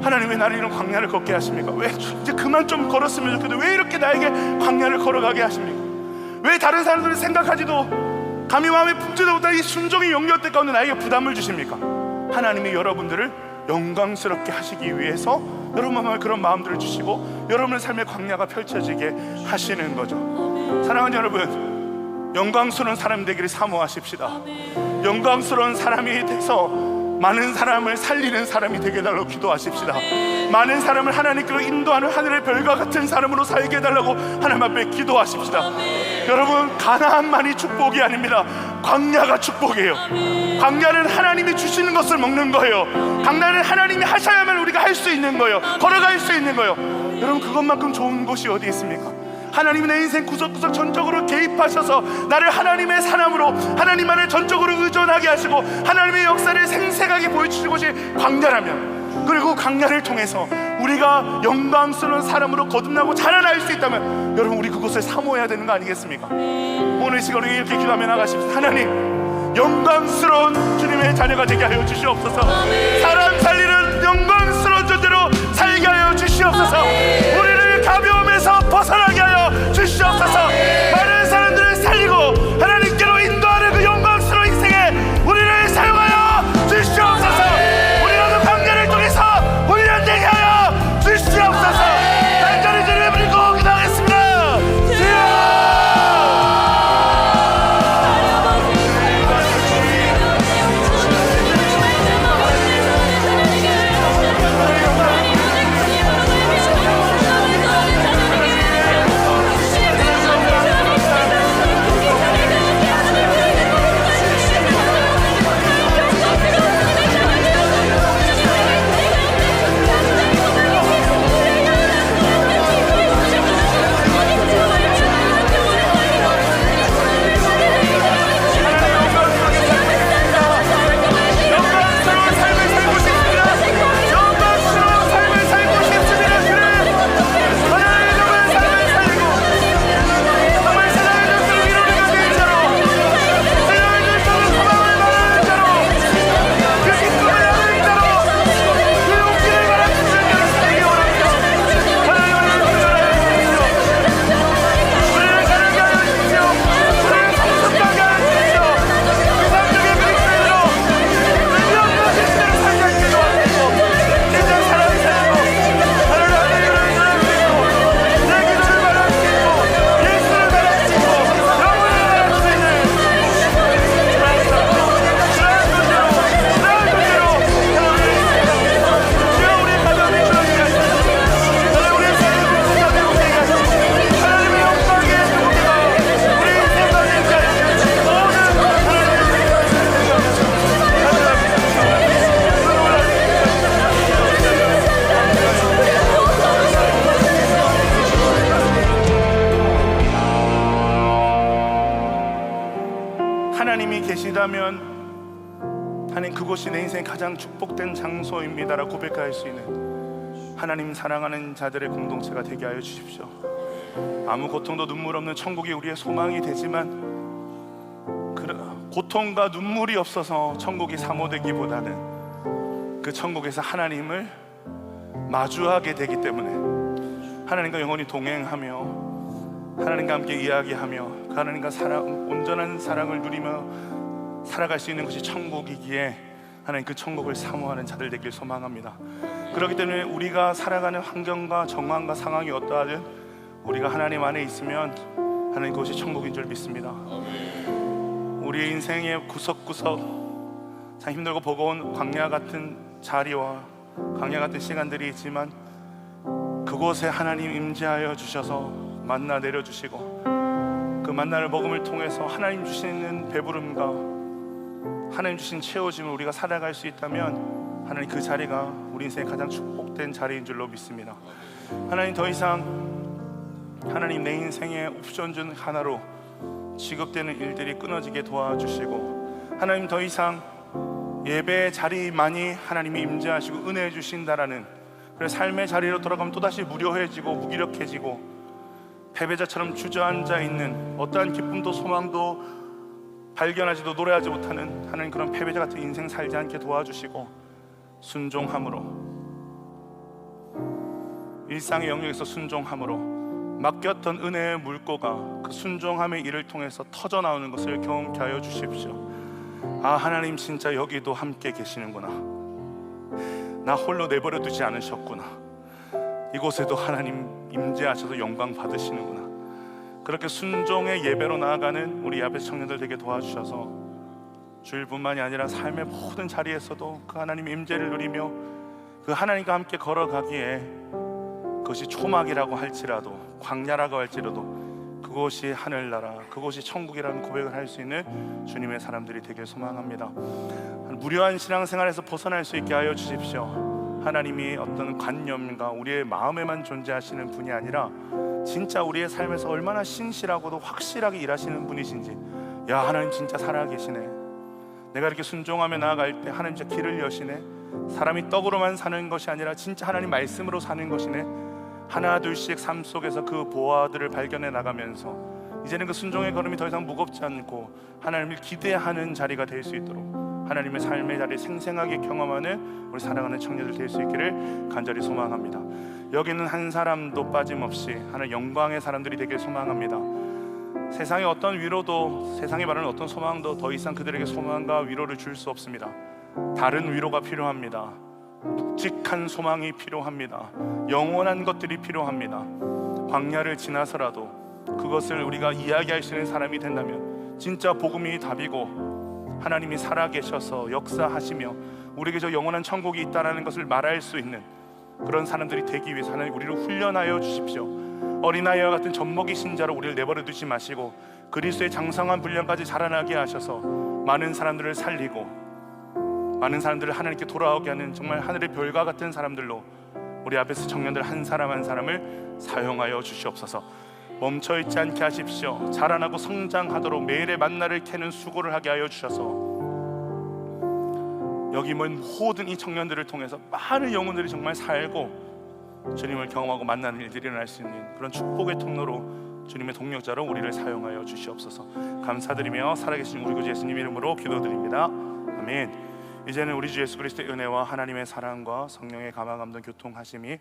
하나님, 왜 나를 이런 광야를 걷게 하십니까? 왜 이제 그만 좀 걸었으면 좋겠는데 왜 이렇게 나에게 광야를 걸어가게 하십니까? 왜 다른 사람들을 생각하지도 감히 마음에 품지도 못한 이 순종의 영역들 가운데 나에게 부담을 주십니까? 하나님이 여러분들을 영광스럽게 하시기 위해서 여러분 마음에 그런 마음들을 주시고 여러분의 삶의 광야가 펼쳐지게 하시는 거죠. 사랑하는 여러분, 영광스러운 사람 되기를 사모하십시다. 영광스러운 사람이 돼서 많은 사람을 살리는 사람이 되게 해달라고 기도하십시다. 많은 사람을 하나님께로 인도하는 하늘의 별과 같은 사람으로 살게 해달라고 하나님 앞에 기도하십시다. 여러분, 가나안만이 축복이 아닙니다. 광야가 축복이에요. 광야는 하나님이 주시는 것을 먹는 거예요. 광야는 하나님이 하셔야만 우리가 할 수 있는 거예요. 걸어갈 수 있는 거예요. 여러분, 그것만큼 좋은 곳이 어디 있습니까? 하나님이 내 인생 구석구석 전적으로 개입하셔서 나를 하나님의 사람으로 하나님만을 전적으로 의존하게 하시고 하나님의 역사를 생생하게 보여주신 곳이 광야라면, 그리고 광야를 통해서 우리가 영광스러운 사람으로 거듭나고 자라날 수 있다면 여러분, 우리 그곳을 사모해야 되는 거 아니겠습니까? 오늘 시간에 이렇게 기도하며 나가십시다. 하나님, 영광스러운 주님의 자녀가 되게 하여 주시옵소서. 사람 살리는 영광스러운 존재로 살게 하여 주시옵소서. 우리를 가벼움에서 벗어나게 하여 주시옵소서. 많은 사람들을 살리고 그곳이 내 인생의 가장 축복된 장소입니다라고 고백할 수 있는 하나님 사랑하는 자들의 공동체가 되게 하여 주십시오. 아무 고통도 눈물 없는 천국이 우리의 소망이 되지만 고통과 눈물이 없어서 천국이 사모되기보다는 그 천국에서 하나님을 마주하게 되기 때문에 하나님과 영원히 동행하며 하나님과 함께 이야기하며 그 하나님과 온전한 사랑을 누리며 살아갈 수 있는 것이 천국이기에 하나님 그 천국을 사모하는 자들 되길 소망합니다. 그렇기 때문에 우리가 살아가는 환경과 정황과 상황이 어떠하든 우리가 하나님 안에 있으면 하나님 그것이 천국인 줄 믿습니다. 우리의 인생의 구석구석 참 힘들고 버거운 광야 같은 자리와 광야 같은 시간들이 있지만 그곳에 하나님 임재하여 주셔서 만나 내려주시고 그 만나를 먹음을 통해서 하나님 주시는 배부름과 하나님 주신 채워짐을 우리가 살아갈 수 있다면 하나님 그 자리가 우리 인생의 가장 축복된 자리인 줄로 믿습니다. 하나님 더 이상 하나님 내 인생의 옵션 중 하나로 지급되는 일들이 끊어지게 도와주시고 하나님 더 이상 예배의 자리만이 하나님이 임재하시고 은혜해 주신다라는 그런 삶의 자리로 돌아가면 또다시 무료해지고 무기력해지고 패배자처럼 주저앉아 있는 어떠한 기쁨도 소망도 발견하지도 노래하지 못하는 하나님 그런 패배자 같은 인생 살지 않게 도와주시고 순종함으로 일상의 영역에서 순종함으로 맡겼던 은혜의 물고가 그 순종함의 일을 통해서 터져 나오는 것을 경험케 하여 주십시오. 아 하나님 진짜 여기도 함께 계시는구나. 나 홀로 내버려 두지 않으셨구나. 이곳에도 하나님 임재하셔서 영광 받으시는구나. 그렇게 순종의 예배로 나아가는 우리 야베스 청년들 되게 도와주셔서 주일뿐만이 아니라 삶의 모든 자리에서도 그 하나님 임재를 누리며 그 하나님과 함께 걸어가기에 그것이 초막이라고 할지라도 광야라고 할지라도 그곳이 하늘나라 그곳이 천국이라는 고백을 할 수 있는 주님의 사람들이 되길 소망합니다. 무료한 신앙생활에서 벗어날 수 있게 하여 주십시오. 하나님이 어떤 관념과 우리의 마음에만 존재하시는 분이 아니라 진짜 우리의 삶에서 얼마나 신실하고도 확실하게 일하시는 분이신지 야 하나님 진짜 살아계시네. 내가 이렇게 순종하며 나아갈 때 하나님 진짜 길을 여시네. 사람이 떡으로만 사는 것이 아니라 진짜 하나님 말씀으로 사는 것이네. 하나 둘씩 삶 속에서 그 보화들을 발견해 나가면서 이제는 그 순종의 걸음이 더 이상 무겁지 않고 하나님을 기대하는 자리가 될 수 있도록 하나님의 삶의 자리를 생생하게 경험하는 우리 사랑하는 청년들 될 수 있기를 간절히 소망합니다. 여기는 한 사람도 빠짐없이 하나님 영광의 사람들이 되길 소망합니다. 세상의 어떤 위로도 세상이 말하는 어떤 소망도 더 이상 그들에게 소망과 위로를 줄 수 없습니다. 다른 위로가 필요합니다. 묵직한 소망이 필요합니다. 영원한 것들이 필요합니다. 광야를 지나서라도 그것을 우리가 이야기할 수 있는 사람이 된다면 진짜 복음이 답이고 하나님이 살아계셔서 역사하시며 우리에게 저 영원한 천국이 있다는 것을 말할 수 있는 그런 사람들이 되기 위해서 하나님 우리를 훈련하여 주십시오. 어린아이와 같은 젖먹이 신자로 우리를 내버려 두지 마시고 그리스도의 장성한 분량까지 자라나게 하셔서 많은 사람들을 살리고 많은 사람들을 하나님께 돌아오게 하는 정말 하늘의 별과 같은 사람들로 우리 야베스 청년들 한 사람 한 사람을 사용하여 주시옵소서. 멈춰있지 않게 하십시오. 자라나고 성장하도록 매일의 만나를 캐는 수고를 하게 하여 주셔서 여기 모인 모든 이 청년들을 통해서 많은 영혼들이 정말 살고 주님을 경험하고 만나는 일들이 일어날 수 있는 그런 축복의 통로로 주님의 동력자로 우리를 사용하여 주시옵소서. 감사드리며 살아계신 우리 구주 예수님 이름으로 기도드립니다. 아멘. 이제는 우리 주 예수 그리스도의 은혜와 하나님의 사랑과 성령의 감화 감동 교통하심이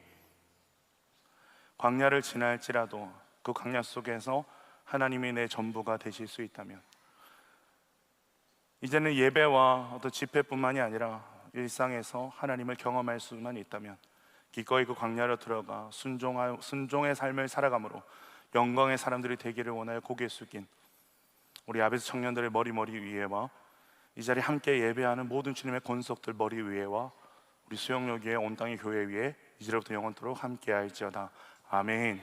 광야를 지날지라도 그 광야 속에서 하나님이 내 전부가 되실 수 있다면 이제는 예배와 어떤 집회뿐만이 아니라 일상에서 하나님을 경험할 수만 있다면 기꺼이 그 광야로 들어가 순종의 삶을 살아감으로 영광의 사람들이 되기를 원하여 고개 숙인 우리 야베스 청년들의 머리 위에와 이 자리에 함께 예배하는 모든 주님의 권속들 머리 위에와 우리 수영역 위에 온 땅의 교회 위에 이제로부터 영원토록 함께 할지어다. 아멘.